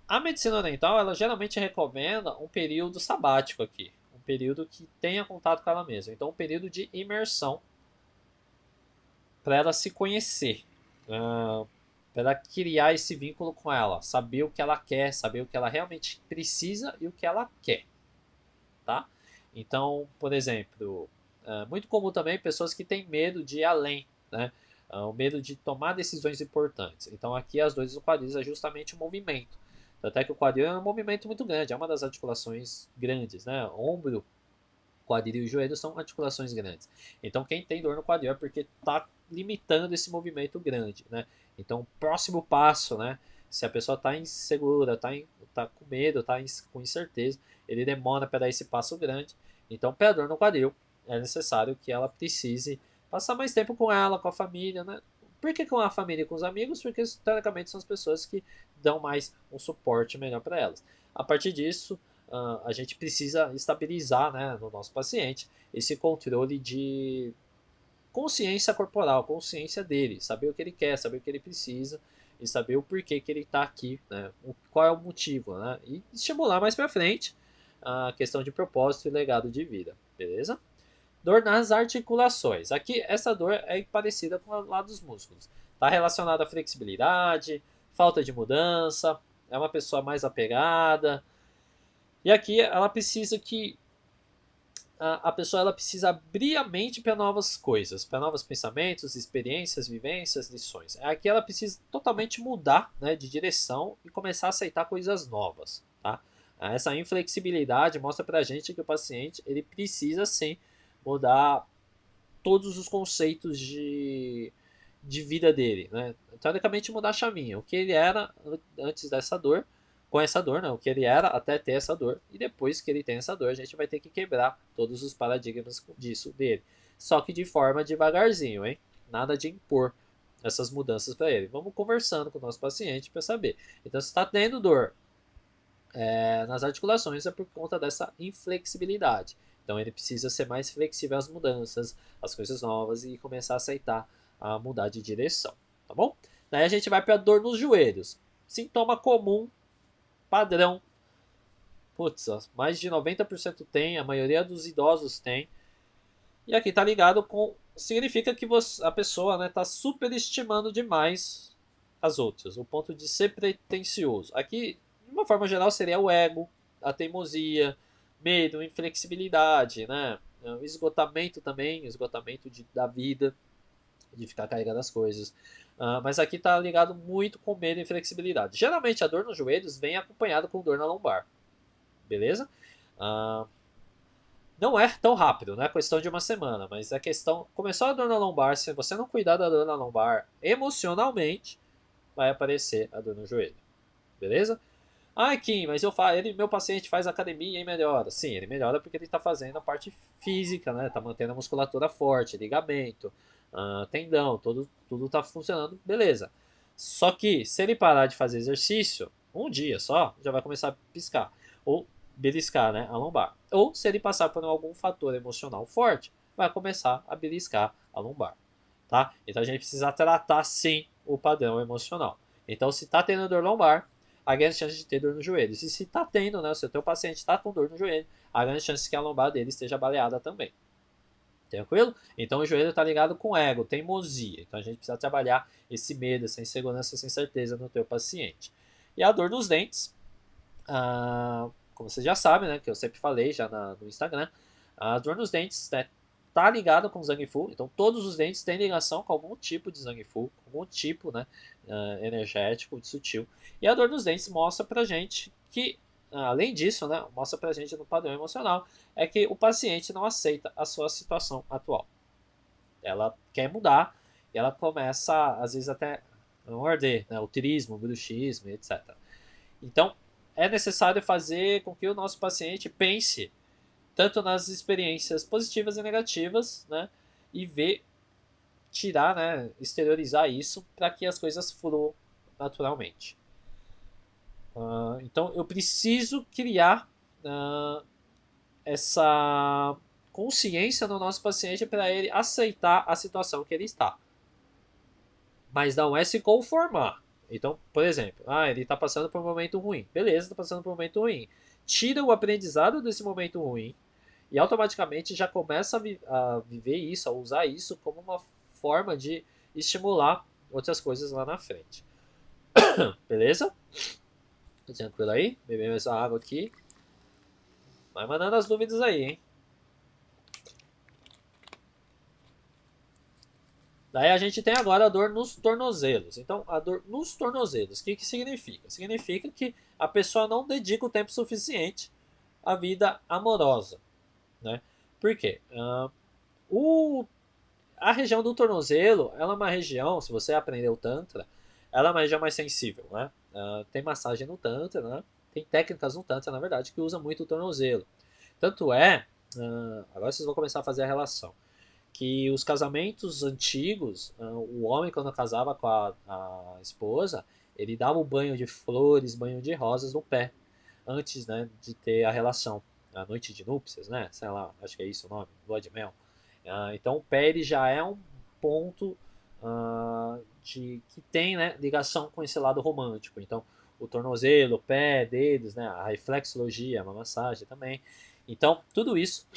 A medicina oriental, ela geralmente recomenda um período sabático aqui, um período que tenha contato com ela mesma. Então, um período de imersão para ela se conhecer, para ela criar esse vínculo com ela, saber o que ela quer, saber o que ela realmente precisa e o que ela quer, tá? Então, por exemplo, muito comum também pessoas que têm medo de ir além, né? O medo de tomar decisões importantes. Então, aqui as dores do quadril é justamente o movimento. Até que o quadril é um movimento muito grande, é uma das articulações grandes, né? Ombro, quadril e joelho são articulações grandes. Então, quem tem dor no quadril é porque está limitando esse movimento grande, né? Então, o próximo passo, né? Se a pessoa está insegura, tá com medo, está com incerteza, ele demora para dar esse passo grande. Então, para a dor no quadril, é necessário que ela precise passar mais tempo com ela, com a família, né? Por que com a família e com os amigos? Porque, teoricamente, são as pessoas que dão mais um suporte melhor para elas. A partir disso, a gente precisa estabilizar, né, no nosso paciente esse controle de consciência corporal, consciência dele, saber o que ele quer, saber o que ele precisa e saber o porquê que ele está aqui, né, qual é o motivo, né, e estimular mais para frente a questão de propósito e legado de vida, beleza? Dor nas articulações. Aqui, essa dor é parecida com a lá dos músculos. Está relacionada à flexibilidade, falta de mudança, é uma pessoa mais apegada, e aqui ela precisa que a pessoa ela precisa abrir a mente para novas coisas, para novos pensamentos, experiências, vivências, lições. Aqui ela precisa totalmente mudar, né, de direção e começar a aceitar coisas novas. Tá? Essa inflexibilidade mostra para a gente que o paciente ele precisa sim mudar todos os conceitos de vida dele, né? Teoricamente mudar a chavinha, o que ele era antes dessa dor, com essa dor, não, o que ele era até ter essa dor, e depois que ele tem essa dor, a gente vai ter que quebrar todos os paradigmas disso dele. Só que de forma devagarzinho, hein? Nada de impor essas mudanças para ele. Vamos conversando com o nosso paciente para saber. Então, se está tendo dor nas articulações, é por conta dessa inflexibilidade. Então, ele precisa ser mais flexível às mudanças, às coisas novas e começar a aceitar a mudar de direção, tá bom? Daí a gente vai para a dor nos joelhos. Sintoma comum, padrão. Putz, mais de 90% tem, a maioria dos idosos tem. E aqui tá ligado com. Significa que a pessoa está superestimando demais as outras, o ponto de ser pretencioso. Aqui, de uma forma geral, seria o ego, a teimosia, medo, inflexibilidade, né? O esgotamento também, esgotamento da vida, de ficar carregando as coisas. Mas aqui tá ligado muito com medo e inflexibilidade. Geralmente a dor nos joelhos vem acompanhada com dor na lombar, beleza? Não é tão rápido, não é questão de uma semana, mas a questão. Começou a dor na lombar, se você não cuidar da dor na lombar emocionalmente, vai aparecer a dor no joelho. Beleza? Ah, Kim, mas meu paciente faz academia e melhora. Sim, ele melhora porque ele está fazendo a parte física, né? Tá mantendo a musculatura forte, ligamento, tendão, tudo está funcionando, beleza. Só que se ele parar de fazer exercício, um dia só, já vai começar a piscar. Ou beliscar, né? A lombar. Ou se ele passar por algum fator emocional forte, vai começar a beliscar a lombar. Tá? Então a gente precisa tratar sim o padrão emocional. Então, se está tendo dor lombar, há grande chance de ter dor no joelho. E se está tendo, né, se o teu paciente está com dor no joelho, há grande chance que a lombar dele esteja baleada também. Tranquilo? Então o joelho está ligado com ego, teimosia. Então a gente precisa trabalhar esse medo, essa insegurança, essa incerteza no teu paciente. E a dor nos dentes, como você já sabe, né, que eu sempre falei já no Instagram, a dor nos dentes, né, tá ligado com o Zangifu, então todos os dentes têm ligação com algum tipo de Zangifu, algum tipo, né, energético, de sutil. E a dor nos dentes mostra pra gente que, além disso, né, mostra pra gente no padrão emocional, é que o paciente não aceita a sua situação atual. Ela quer mudar e ela começa, às vezes, até a morder, né, o tirismo, o bruxismo, etc. Então, é necessário fazer com que o nosso paciente pense tanto nas experiências positivas e negativas, né? E ver, tirar, né? Exteriorizar isso para que as coisas fluam naturalmente. Então eu preciso criar essa consciência no nosso paciente para ele aceitar a situação que ele está. Mas não é se conformar. Então, por exemplo, ele está passando por um momento ruim. Beleza, está passando por um momento ruim. Tira o aprendizado desse momento ruim e automaticamente já começa a viver isso, a usar isso como uma forma de estimular outras coisas lá na frente. Beleza? Tá tranquilo aí? Beber essa água aqui. Vai mandando as dúvidas aí, hein? Daí a gente tem agora a dor nos tornozelos. Então, a dor nos tornozelos, o que significa? Significa que a pessoa não dedica o tempo suficiente à vida amorosa, né? Por quê? A região do tornozelo, ela é uma região, se você aprender o Tantra, ela é uma região mais sensível, né? Tem massagem no Tantra, né? Tem técnicas no Tantra, na verdade, que usam muito o tornozelo. Tanto agora vocês vão começar a fazer a relação, que os casamentos antigos, o homem quando casava com a esposa, ele dava um banho de flores, banho de rosas no pé, antes, né, de ter a relação, a noite de núpcias, né, sei lá, acho que é isso o nome, lua de mel. Então o pé ele já é um ponto que tem, né, ligação com esse lado romântico. Então o tornozelo, o pé, dedos, né, a reflexologia, a massagem também. Então tudo isso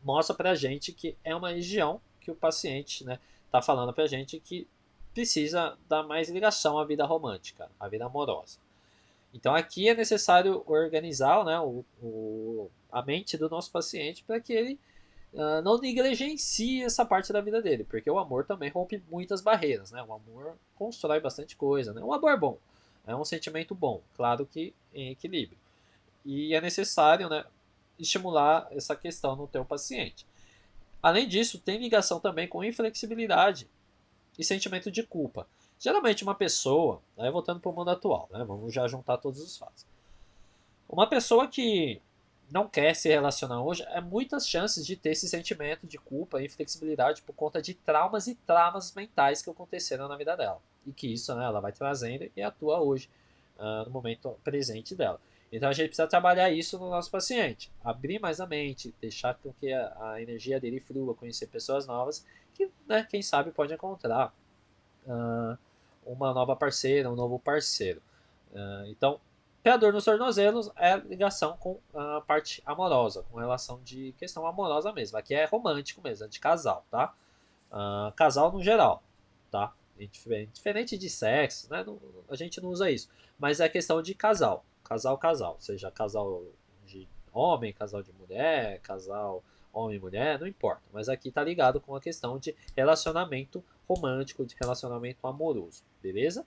mostra pra gente que é uma região que o paciente, né, tá falando pra gente que precisa dar mais ligação à vida romântica, à vida amorosa. Então aqui é necessário organizar, né, a mente do nosso paciente para que ele não negligencie essa parte da vida dele, porque o amor também rompe muitas barreiras, né? O amor constrói bastante coisa, né? O amor é bom, é um sentimento bom, claro que em equilíbrio. E é necessário, né, estimular essa questão no teu paciente. Além disso, tem ligação também com inflexibilidade. e sentimento de culpa. Geralmente uma pessoa, aí voltando para o mundo atual, né, vamos já juntar todos os fatos. Uma pessoa que não quer se relacionar hoje, é muitas chances de ter esse sentimento de culpa e inflexibilidade por conta de traumas e traumas mentais que aconteceram na vida dela. E que isso, né, ela vai trazendo e atua hoje, no momento presente dela. Então a gente precisa trabalhar isso no nosso paciente. Abrir mais a mente, deixar com que a energia dele flua, conhecer pessoas novas, que, né, quem sabe pode encontrar uma nova parceira, um novo parceiro. Então, a dor nos tornozelos é ligação com a parte amorosa, com relação de questão amorosa mesmo. Aqui é romântico mesmo, é de casal, tá? Casal no geral, tá? Diferente de sexo, né? A gente não usa isso. Mas é questão de casal. Casal, casal. Seja casal de homem, casal de mulher, casal homem e mulher, não importa. Mas aqui tá ligado com a questão de relacionamento romântico, de relacionamento amoroso, beleza?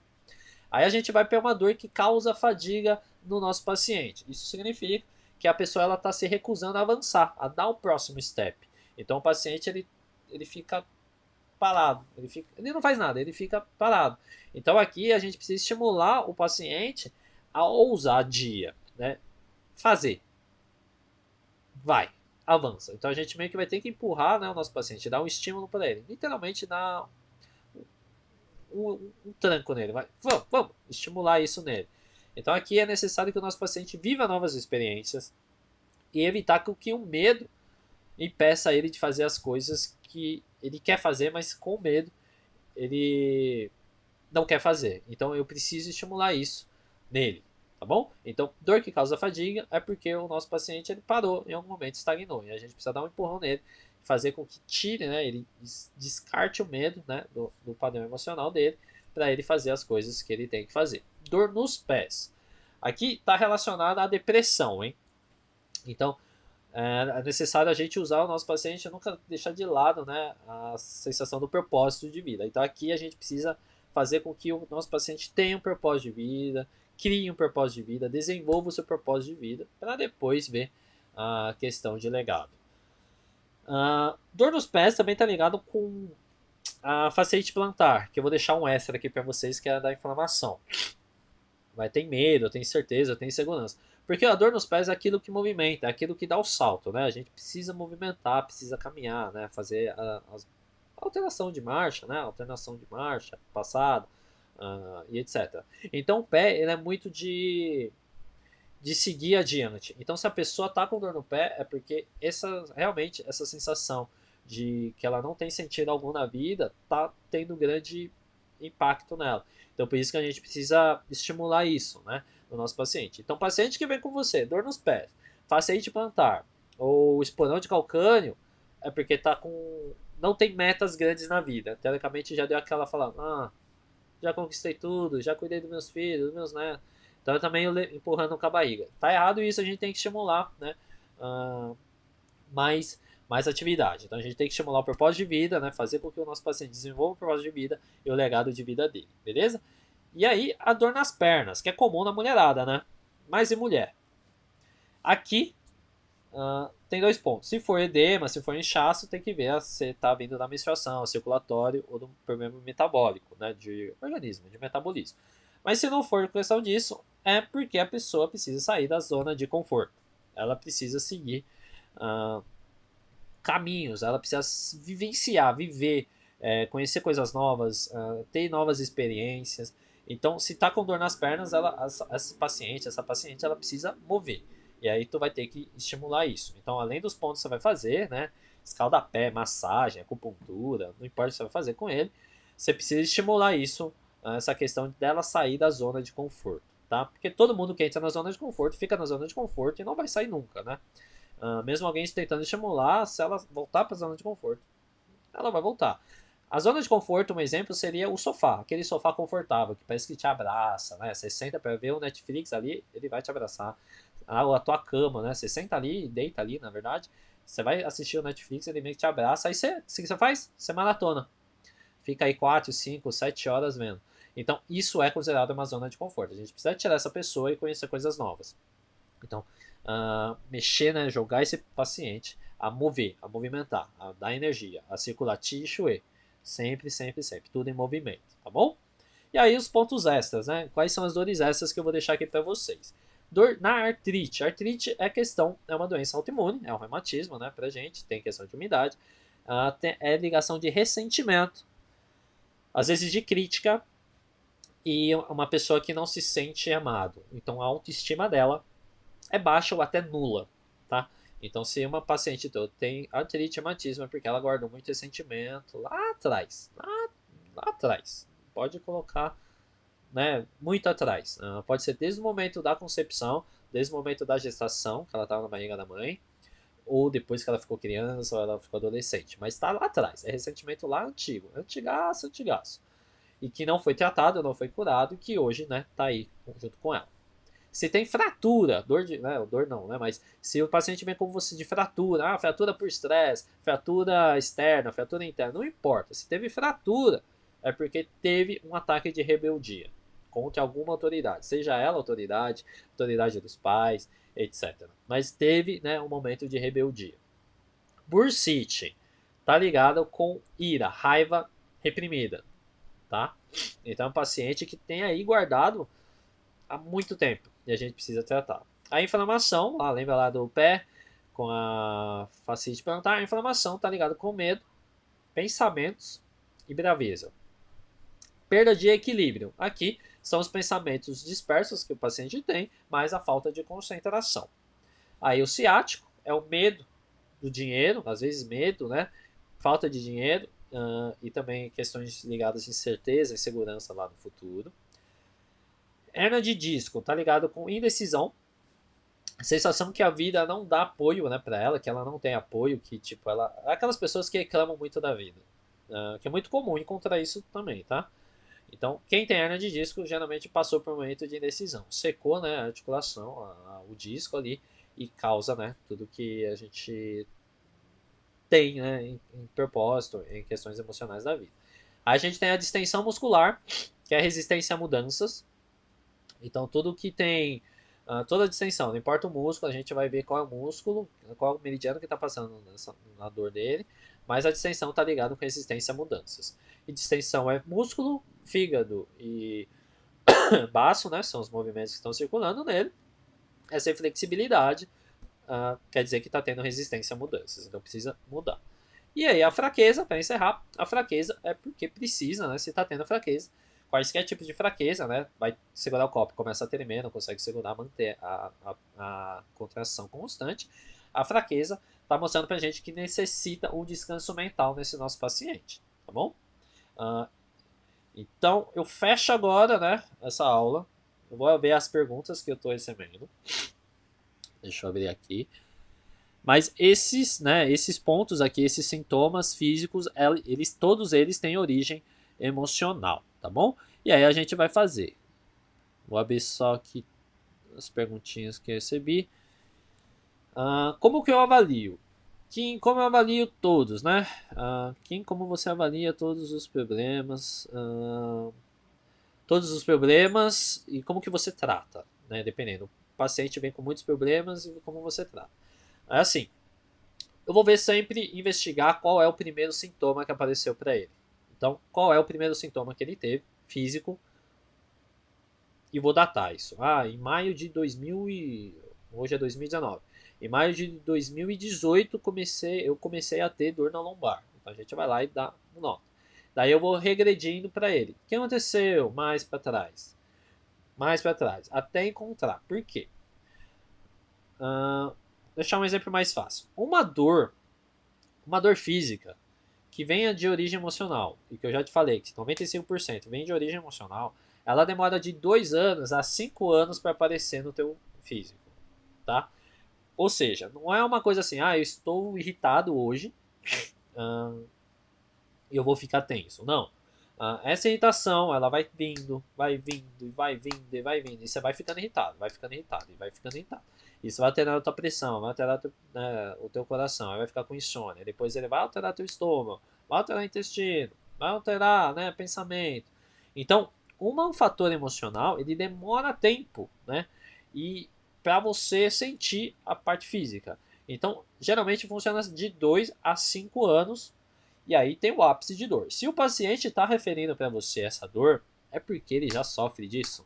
Aí a gente vai para uma dor que causa fadiga no nosso paciente. Isso significa que a pessoa ela está se recusando a avançar, a dar o próximo step. Então o paciente ele fica parado, ele não faz nada, ele fica parado. Então aqui a gente precisa estimular o paciente a ousadia, né? Fazer, vai, avança. Então a gente meio que vai ter que empurrar, né, o nosso paciente, dar um estímulo para ele, literalmente dar um tranco nele. Vamos estimular isso nele. Então aqui é necessário que o nosso paciente viva novas experiências e evitar que o medo impeça ele de fazer as coisas que ele quer fazer, mas com medo ele não quer fazer. Então eu preciso estimular isso nele, tá bom? Então dor que causa fadiga é porque o nosso paciente ele parou em algum momento, estagnou, e a gente precisa dar um empurrão nele, fazer com que tire, né, ele descarte o medo, né, do padrão emocional dele, para ele fazer as coisas que ele tem que fazer. Dor nos pés. Aqui está relacionada à depressão, hein? Então é necessário a gente usar o nosso paciente, nunca deixar de lado, né, a sensação do propósito de vida. Então aqui a gente precisa fazer com que o nosso paciente tenha um propósito de vida, crie um propósito de vida, desenvolva o seu propósito de vida, para depois ver a questão de legado. Dor nos pés também está ligado com a fasciite plantar, que eu vou deixar um extra aqui para vocês, que é a da inflamação. Vai ter medo, eu tenho certeza, eu tenho segurança. Porque a dor nos pés é aquilo que movimenta, é aquilo que dá o salto, né? A gente precisa movimentar, precisa caminhar, né? Fazer a alteração de marcha, né? Alternação de marcha, passada, e etc. Então o pé, ele é muito de seguir adiante. Então se a pessoa tá com dor no pé, é porque realmente essa sensação de que ela não tem sentido algum na vida tá tendo grande impacto nela. Então por isso que a gente precisa estimular isso, né, no nosso paciente. Então paciente que vem com você, dor nos pés, fasciite plantar ou esporão de calcânio, é porque tá com não tem metas grandes na vida. Teoricamente já deu aquela falando, já conquistei tudo, já cuidei dos meus filhos, dos meus netos. Então eu também empurrando com a barriga. Tá errado isso, a gente tem que estimular, né? Uh, mais atividade. Então a gente tem que estimular o propósito de vida, né? Fazer com que o nosso paciente desenvolva o propósito de vida e o legado de vida dele, beleza? E aí a dor nas pernas, que é comum na mulherada, né? Mas em mulher. Aqui tem dois pontos. Se for edema, se for inchaço, tem que ver se está vindo da menstruação, circulatório ou do problema metabólico, né? De organismo, de metabolismo. Mas se não for questão disso, é porque a pessoa precisa sair da zona de conforto. Ela precisa seguir caminhos, ela precisa vivenciar, viver, conhecer coisas novas, ter novas experiências. Então, se tá com dor nas pernas, essa paciente, ela precisa mover. E aí tu vai ter que estimular isso. Então, além dos pontos que você vai fazer, né? Escaldapé, massagem, acupuntura, não importa o que você vai fazer com ele, você precisa estimular isso, essa questão dela sair da zona de conforto, tá? Porque todo mundo que entra na zona de conforto fica na zona de conforto e não vai sair nunca, né? Mesmo alguém tentando estimular, se ela voltar para a zona de conforto, ela vai voltar. A zona de conforto, um exemplo, seria o sofá, aquele sofá confortável, que parece que te abraça, né? Você senta para ver o Netflix ali, ele vai te abraçar. A tua cama, né? Você senta ali, deita ali, na verdade. Você vai assistir o Netflix, ele meio que te abraça. Aí o que você faz? Você maratona. Fica aí 4, 5, 7 horas vendo. Então, isso é considerado uma zona de conforto. A gente precisa tirar essa pessoa e conhecer coisas novas. Então, mexer, né, jogar esse paciente a mover, a movimentar, a dar energia, a circular Qi e Shui. Sempre, sempre, sempre. Tudo em movimento, tá bom? E aí os pontos extras, né? Quais são as dores extras que eu vou deixar aqui para vocês? Dor na artrite. Artrite é uma doença autoimune, é um reumatismo, né, pra gente, tem questão de umidade. É ligação de ressentimento, às vezes de crítica, e uma pessoa que não se sente amado. Então a autoestima dela é baixa ou até nula, tá? Então se uma paciente tem artrite reumatismo é porque ela guardou muito ressentimento lá atrás, lá atrás. Pode colocar, né, muito atrás. Pode ser desde o momento da concepção, desde o momento da gestação, que ela estava na barriga da mãe, ou depois que ela ficou criança, ou ela ficou adolescente. Mas está lá atrás, é ressentimento lá antigo, antigaço, antigaço. E que não foi tratado, não foi curado, e que hoje, né, tá aí junto com ela. Se tem fratura, dor de, né, dor não, né, mas se o paciente vem com você de fratura, fratura por estresse, fratura externa, fratura interna, não importa. Se teve fratura, é porque teve um ataque de rebeldia contra alguma autoridade, seja ela autoridade, autoridade dos pais, etc. Mas teve, né, um momento de rebeldia. Bursite tá ligado com ira, raiva reprimida, tá? Então é um paciente que tem aí guardado há muito tempo e a gente precisa tratar. A inflamação, lembra lá do pé com a fascite plantar, a inflamação está ligada com medo, pensamentos e braveza. Perda de equilíbrio. Aqui são os pensamentos dispersos que o paciente tem, mais a falta de concentração. Aí o ciático é o medo do dinheiro, às vezes medo, né? Falta de dinheiro e também questões ligadas à incerteza e insegurança lá no futuro. Hernia de disco tá ligado com indecisão, sensação que a vida não dá apoio, né, para ela, que ela não tem apoio, que tipo ela, aquelas pessoas que reclamam muito da vida, que é muito comum encontrar isso também, tá? Então, quem tem hernia de disco geralmente passou por um momento de indecisão, secou, né, a articulação, o disco ali e causa, né, tudo que a gente tem, né, em propósito, em questões emocionais da vida. Aí a gente tem a distensão muscular, que é a resistência a mudanças. Então, tudo que tem toda a distensão, não importa o músculo, a gente vai ver qual é o músculo, qual é o meridiano que está passando na dor dele, mas a distensão está ligada com resistência a mudanças. E distensão é músculo, fígado e baço, né? São os movimentos que estão circulando nele. Essa inflexibilidade quer dizer que está tendo resistência a mudanças, então precisa mudar. E aí a fraqueza, para encerrar, a fraqueza é porque precisa, né? Se está tendo fraqueza, quaisquer tipo de fraqueza, né? Vai segurar o copo, começa a tremer, não consegue segurar, manter a contração constante. A fraqueza está mostrando para a gente que necessita um descanso mental nesse nosso paciente, tá bom? Então eu fecho agora, né? Essa aula. Eu vou ver as perguntas que eu estou recebendo. Deixa eu abrir aqui. Mas esses, né, esses pontos aqui, esses sintomas físicos, todos eles têm origem emocional, tá bom? E aí a gente vai fazer. Vou abrir só aqui as perguntinhas que eu recebi. Como que eu avalio? Como eu avalio todos, né? Como você avalia todos os problemas? Todos os problemas e como que você trata, né? Dependendo. O paciente vem com muitos problemas e como você trata. É assim, eu vou ver sempre investigar qual é o primeiro sintoma que apareceu para ele. Então, qual é o primeiro sintoma que ele teve, físico, e vou datar isso. Em maio de 2000 e... hoje é 2019. Em maio de 2018 eu comecei a ter dor na lombar. Então a gente vai lá e dá um nota. Daí eu vou regredindo para ele. O que aconteceu? Mais para trás. Mais para trás. Até encontrar. Por quê? Deixar um exemplo mais fácil. Uma dor física que venha de origem emocional, e que eu já te falei que 95% vem de origem emocional, ela demora de 2 anos a 5 anos para aparecer no teu físico, tá? Ou seja, não é uma coisa assim, eu estou irritado hoje e eu vou ficar tenso. Não. Essa irritação, ela vai vindo, vai vindo, e vai vindo, e vai vindo, e você vai ficando irritado, vai ficando irritado, e vai ficando irritado. Isso vai alterar a tua pressão, vai alterar o teu coração, aí vai ficar com insônia. Depois ele vai alterar teu estômago, vai alterar o intestino, vai alterar, né, pensamento. Então, um fator emocional, ele demora tempo, né? E para você sentir a parte física. Então, geralmente funciona de 2 a 5 anos. E aí tem o ápice de dor. Se o paciente está referindo para você essa dor, é porque ele já sofre disso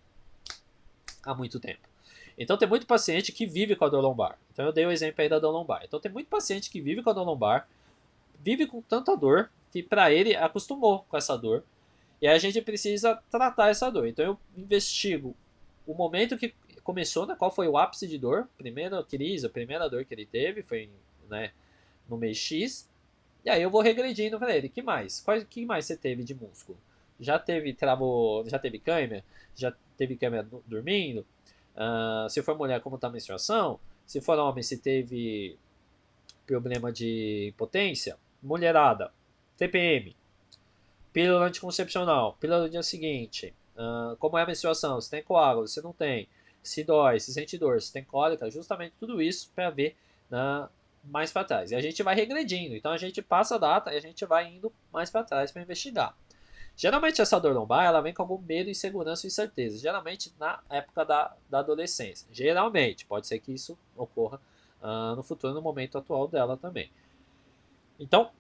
há muito tempo. Então tem muito paciente que vive com a dor lombar. Então eu dei o exemplo aí da dor lombar. Então tem muito paciente que vive com a dor lombar, vive com tanta dor, que para ele acostumou com essa dor. E aí a gente precisa tratar essa dor. Então eu investigo o momento que começou, né, qual foi o ápice de dor, primeira crise, a primeira dor que ele teve, foi, né, no mês X. E aí eu vou regredindo para ele. Que mais? Que mais você teve de músculo? Já teve travou, já teve câimbra? Já teve câimbra dormindo? Se for mulher, como está a menstruação? Se for homem, se teve problema de potência? Mulherada, TPM, pílula anticoncepcional, pílula do dia seguinte, como é a menstruação? Se tem coágulo, se não tem, se dói, se sente dor, se tem cólica, justamente tudo isso para ver mais para trás. E a gente vai regredindo, então a gente passa a data e a gente vai indo mais para trás para investigar. Geralmente essa dor lombar ela vem com algum medo, insegurança e incerteza. Geralmente na época da adolescência. Geralmente, pode ser que isso ocorra no futuro, no momento atual dela também. Então,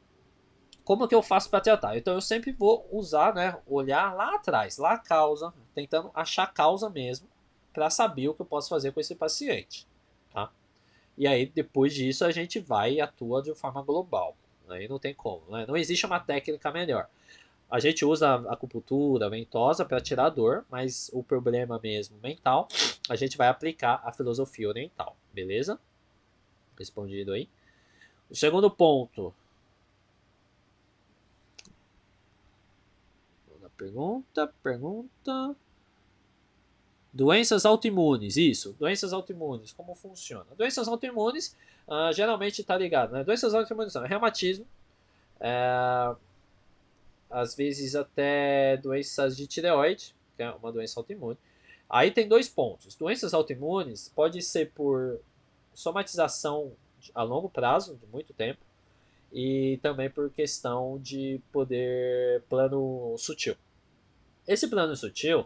como que eu faço para tratar? Então eu sempre vou usar, né, olhar lá atrás, lá a causa, tentando achar a causa mesmo, para saber o que eu posso fazer com esse paciente, tá? E aí depois disso a gente vai e atua de forma global. Aí não tem como, né? Não existe uma técnica melhor. A gente usa a acupuntura ventosa para tirar a dor, mas o problema mesmo mental, a gente vai aplicar a filosofia oriental, beleza? Respondido aí. O segundo ponto. Pergunta. Doenças autoimunes, isso. Doenças autoimunes, como funciona? Doenças autoimunes, geralmente está ligado, né? Doenças autoimunes são reumatismo, às vezes até doenças de tireoide, que é uma doença autoimune. Aí tem dois pontos. Doenças autoimunes pode ser por somatização a longo prazo, de muito tempo, e também por questão de poder plano sutil. Esse plano sutil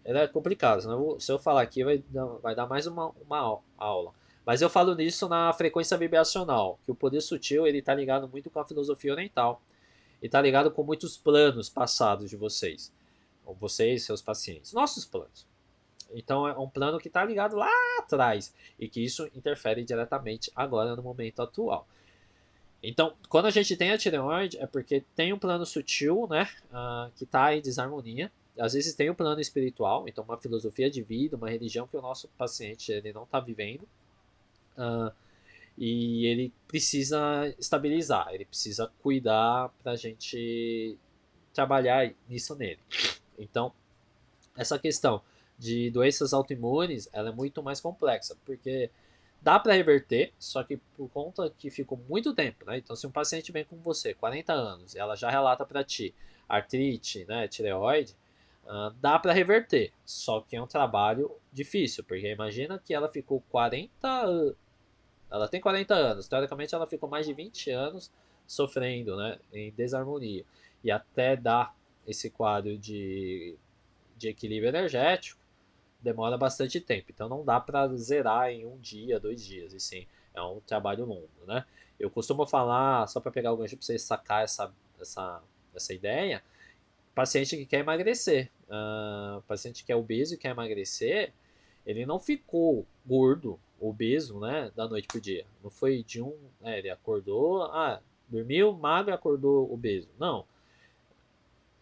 ele é complicado, senão se eu falar aqui vai dar mais uma aula. Mas eu falo nisso na frequência vibracional, que o poder sutil ele está ligado muito com a filosofia oriental e está ligado com muitos planos passados de vocês, ou vocês, seus pacientes, nossos planos. Então é um plano que está ligado lá atrás e que isso interfere diretamente agora no momento atual. Então, quando a gente tem a tireoide, é porque tem um plano sutil, né, que está em desarmonia. Às vezes tem um plano espiritual, então uma filosofia de vida, uma religião que o nosso paciente ele não está vivendo. Uh, e ele precisa estabilizar, ele precisa cuidar para a gente trabalhar nisso nele. Então, essa questão de doenças autoimunes, ela é muito mais complexa, porque dá para reverter, só que por conta que ficou muito tempo, né? Então, se um paciente vem com você, 40 anos, e ela já relata para ti artrite, né, tireoide, dá para reverter, só que é um trabalho difícil, porque imagina que ela ficou 40 anos, ela tem 40 anos, teoricamente ela ficou mais de 20 anos sofrendo, né, em desarmonia, e até dar esse quadro de equilíbrio energético, demora bastante tempo. Então não dá para zerar em um dia, 2 dias, e sim, é um trabalho longo, né? Eu costumo falar, só para pegar o gancho para você sacar essa ideia, paciente que quer emagrecer, paciente que é obeso e quer emagrecer, ele não ficou gordo, obeso, né, da noite pro dia. Não foi de ele acordou, dormiu magro, acordou obeso. Não,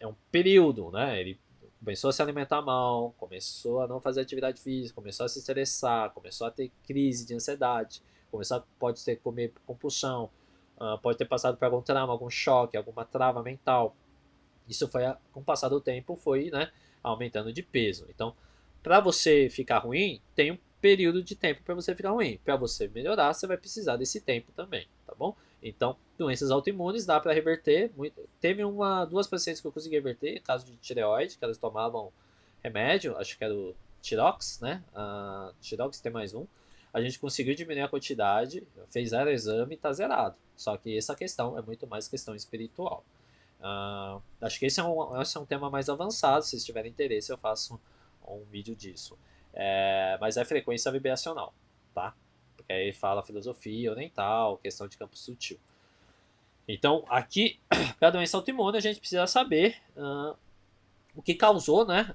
é um período, né? Ele começou a se alimentar mal, começou a não fazer atividade física, começou a se estressar, começou a ter crise de ansiedade, pode ter comer compulsão, pode ter passado por algum trauma, algum choque, alguma trava mental. Isso foi, com o passar do tempo, foi, né, aumentando de peso. Então, para você ficar ruim, tem um período de tempo para você ficar ruim. Para você melhorar, você vai precisar desse tempo também, tá bom? Então, doenças autoimunes dá para reverter. Teve duas pacientes que eu consegui reverter, caso de tireoide, que elas tomavam remédio, acho que era o Tirox, né? Tirox tem mais um. A gente conseguiu diminuir a quantidade, fez zero exame e tá zerado. Só que essa questão é muito mais questão espiritual. Acho que esse é um tema mais avançado. Se vocês tiverem interesse, eu faço um vídeo disso. Mas é frequência vibracional, tá? Porque aí fala filosofia oriental, questão de campo sutil. Então, aqui, para a doença autoimune, a gente precisa saber o que causou, né,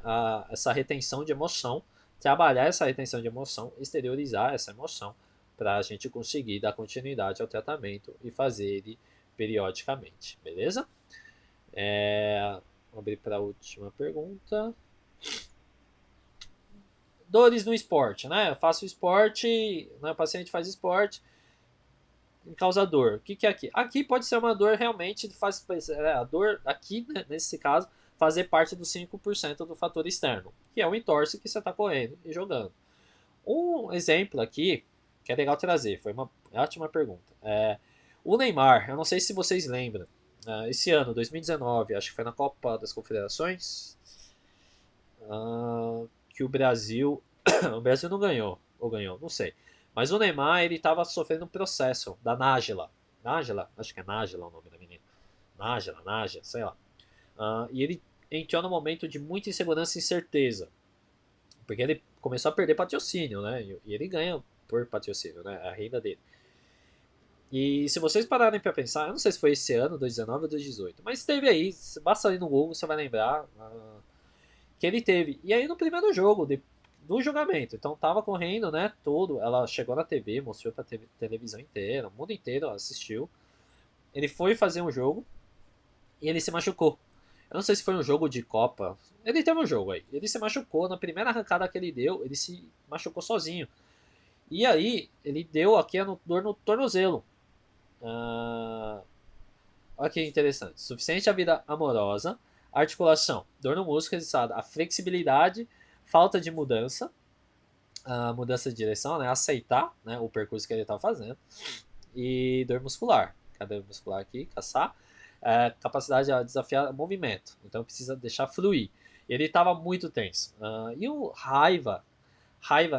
essa retenção de emoção, trabalhar essa retenção de emoção, exteriorizar essa emoção, para a gente conseguir dar continuidade ao tratamento e fazer ele periodicamente, beleza? Vou abrir para a última pergunta. Dores no esporte, né? Eu faço esporte, né? O paciente faz esporte, causa dor. O que, que é aqui? Aqui pode ser uma dor realmente, a dor aqui, né, nesse caso, fazer parte dos 5% do fator externo, que é o entorse que você está correndo e jogando. Um exemplo aqui, que é legal trazer, foi uma ótima pergunta. O Neymar, eu não sei se vocês lembram, esse ano, 2019, acho que foi na Copa das Confederações, que o Brasil. O Brasil não ganhou, ou ganhou, não sei. Mas o Neymar, ele estava sofrendo um processo da Nájila. Nájila? Acho que é Nájila o nome da menina. Nájila, Nájila, sei lá. E ele entrou num momento de muita insegurança e incerteza. Porque ele começou a perder patrocínio, né? E ele ganha por patrocínio, né? A renda dele. E se vocês pararem para pensar, eu não sei se foi esse ano, 2019 ou 2018, mas teve aí, basta ir no Google, você vai lembrar que ele teve. E aí no primeiro jogo, no julgamento, então tava correndo, né, tudo, ela chegou na TV, mostrou pra televisão inteira, o mundo inteiro assistiu. Ele foi fazer um jogo e ele se machucou. Eu não sei se foi um jogo de Copa. Ele teve um jogo aí. Ele se machucou na primeira arrancada que ele deu, ele se machucou sozinho. E aí, ele deu aqui a dor no tornozelo. Olha que interessante. Suficiente a vida amorosa, articulação, dor no músculo resultado, a flexibilidade, falta de mudança, a mudança de direção, né? Aceitar, né, o percurso que ele estava fazendo, e dor muscular. Cadê dor muscular aqui? Caçar. Capacidade de desafiar movimento. Então precisa deixar fluir. Ele estava muito tenso. E o raiva,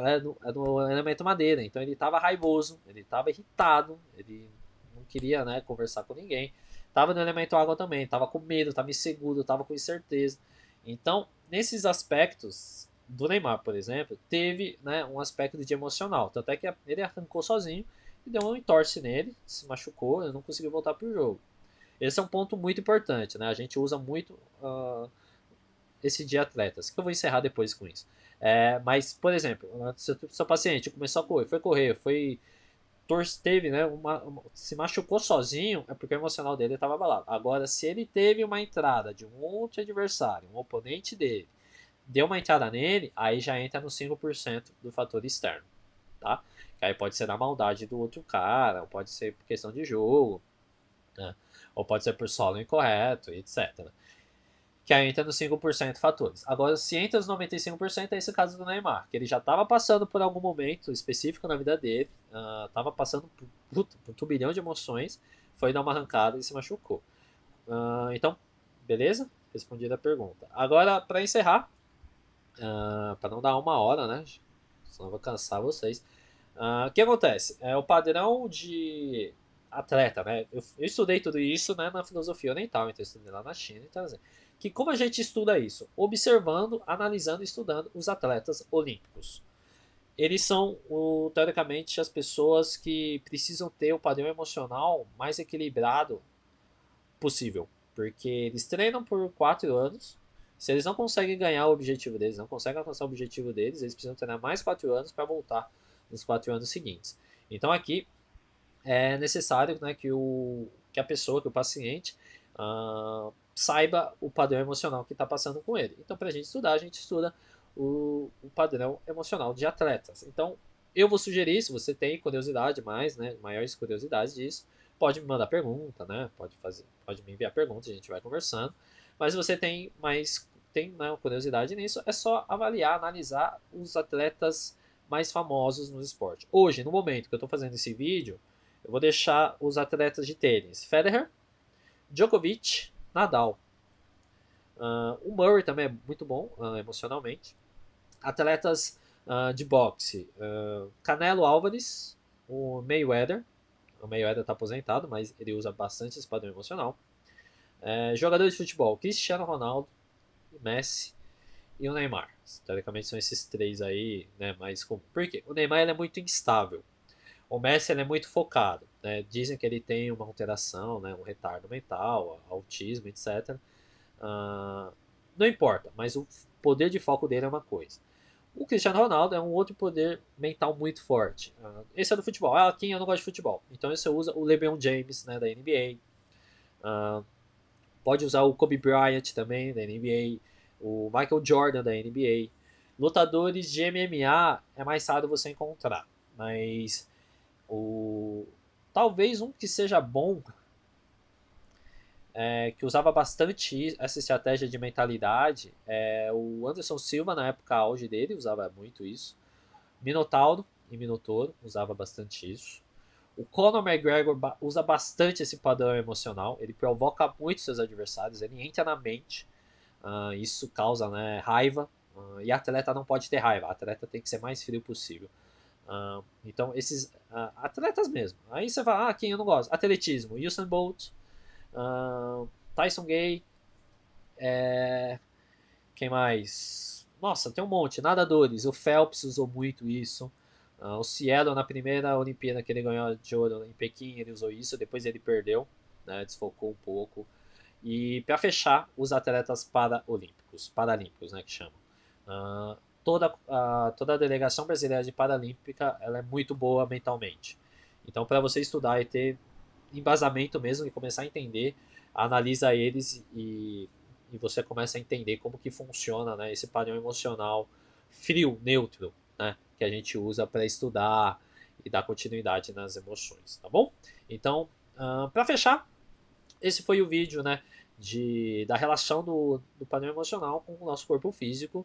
né, do elemento madeira. Então ele estava raivoso, ele estava irritado, ele não queria, né, conversar com ninguém. Tava no elemento água também, tava com medo, tava inseguro, tava com incerteza. Então, nesses aspectos do Neymar, por exemplo, teve, né, um aspecto de emocional. Tanto é que ele arrancou sozinho e deu um entorse nele, se machucou, ele não conseguiu voltar pro jogo. Esse é um ponto muito importante, né? A gente usa muito esse de atletas, que eu vou encerrar depois com isso. Mas, por exemplo, seu paciente começou a correr, teve, né, se machucou sozinho, é porque o emocional dele estava abalado. Agora, se ele teve uma entrada de um outro adversário, um oponente dele, deu uma entrada nele, aí já entra no 5% do fator externo, tá? Que aí pode ser na maldade do outro cara, ou pode ser por questão de jogo, né? Ou pode ser por solo incorreto, etc. Que aí entra nos 5% fatores. Agora, se entra nos 95%, é esse caso do Neymar, que ele já estava passando por algum momento específico na vida dele, estava passando por um turbilhão de emoções, foi dar uma arrancada e se machucou. Então, beleza? Respondida a pergunta. Agora, para encerrar, para não dar 1 hora, né? Senão eu vou cansar vocês. O que acontece? É o padrão de atleta, né? Eu estudei tudo isso, né, na filosofia oriental, então eu estudei lá na China, então assim, que como a gente estuda isso? Observando, analisando e estudando os atletas olímpicos. Eles são, teoricamente, as pessoas que precisam ter o padrão emocional mais equilibrado possível, porque eles treinam por 4 anos. Se eles não conseguem ganhar o objetivo deles, não conseguem alcançar o objetivo deles, eles precisam treinar mais 4 anos para voltar nos 4 anos seguintes. Então aqui é necessário, né, que a pessoa, que o paciente, saiba o padrão emocional que está passando com ele. Então, para a gente estudar, a gente estuda o padrão emocional de atletas. Então, eu vou sugerir, se você tem curiosidade mais, né, maiores curiosidades disso, pode me mandar pergunta, né, pode me enviar perguntas, a gente vai conversando. Mas se você tem, né, curiosidade nisso, é só avaliar, analisar os atletas mais famosos no esporte. Hoje, no momento que eu estou fazendo esse vídeo, eu vou deixar os atletas de tênis: Federer, Djokovic, Nadal. O Murray também é muito bom emocionalmente. Atletas de boxe: Canelo Álvares, o Mayweather. O Mayweather está aposentado, mas ele usa bastante esse padrão emocional. Jogadores de futebol: Cristiano Ronaldo, Messi e o Neymar. Teoricamente são esses três aí, né, mais comuns. Por quê? O Neymar ele é muito instável. O Messi ele é muito focado, né? Dizem que ele tem uma alteração, né? Um retardo mental, autismo, etc. Ah, não importa, mas o poder de foco dele é uma coisa. O Cristiano Ronaldo é um outro poder mental muito forte. Esse é do futebol. Quem eu não gosto de futebol? Então você usa o LeBron James, né, da NBA. Pode usar o Kobe Bryant também, da NBA. O Michael Jordan, da NBA. Lutadores de MMA é mais raro você encontrar. Mas o talvez um que seja bom, que usava bastante essa estratégia de mentalidade, é o Anderson Silva, na época auge dele, usava muito isso. Minotauro e Minotouro usava bastante isso. O Conor McGregor usa bastante esse padrão emocional, ele provoca muito seus adversários, ele entra na mente, isso causa, né, raiva, e atleta não pode ter raiva, atleta tem que ser mais frio possível. Então, esses atletas mesmo. Aí você fala, quem eu não gosto? Atletismo, Usain Bolt, Tyson Gay, quem mais? Nossa, tem um monte. Nadadores. O Phelps usou muito isso. O Cielo, na primeira Olimpíada que ele ganhou de ouro em Pequim, ele usou isso. Depois ele perdeu, né, desfocou um pouco. E para fechar, os atletas paralímpicos, né, que chamam. Toda a delegação brasileira de paralímpica, ela é muito boa mentalmente. Então, para você estudar e ter embasamento mesmo e começar a entender, analisa eles e você começa a entender como que funciona, né, esse padrão emocional frio, neutro, né, que a gente usa para estudar e dar continuidade nas emoções, tá bom? Então, para fechar, esse foi o vídeo, né, da relação do padrão emocional com o nosso corpo físico.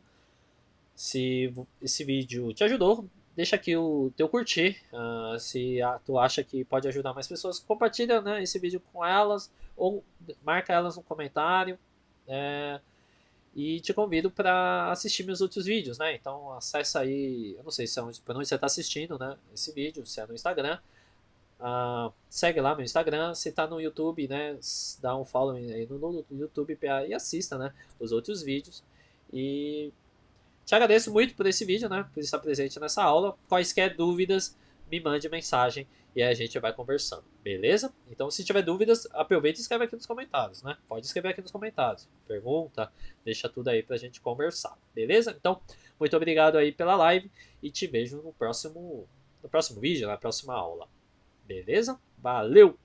Se esse vídeo te ajudou, deixa aqui o teu curtir. Se tu acha que pode ajudar mais pessoas, compartilha, né, esse vídeo com elas ou marca elas no comentário. É, e te convido para assistir meus outros vídeos, né? Então acessa aí, eu não sei se é onde você está assistindo, né, esse vídeo, se é no Instagram. Segue lá meu Instagram, se tá no YouTube, né? Dá um follow aí no YouTube e assista, né, os outros vídeos. E te agradeço muito por esse vídeo, né? Por estar presente nessa aula. Quaisquer dúvidas, me mande mensagem e a gente vai conversando, beleza? Então, se tiver dúvidas, aproveita e escreve aqui nos comentários, né? Pode escrever aqui nos comentários. Pergunta, deixa tudo aí pra gente conversar, beleza? Então, muito obrigado aí pela live e te vejo no próximo vídeo, na próxima aula. Beleza? Valeu!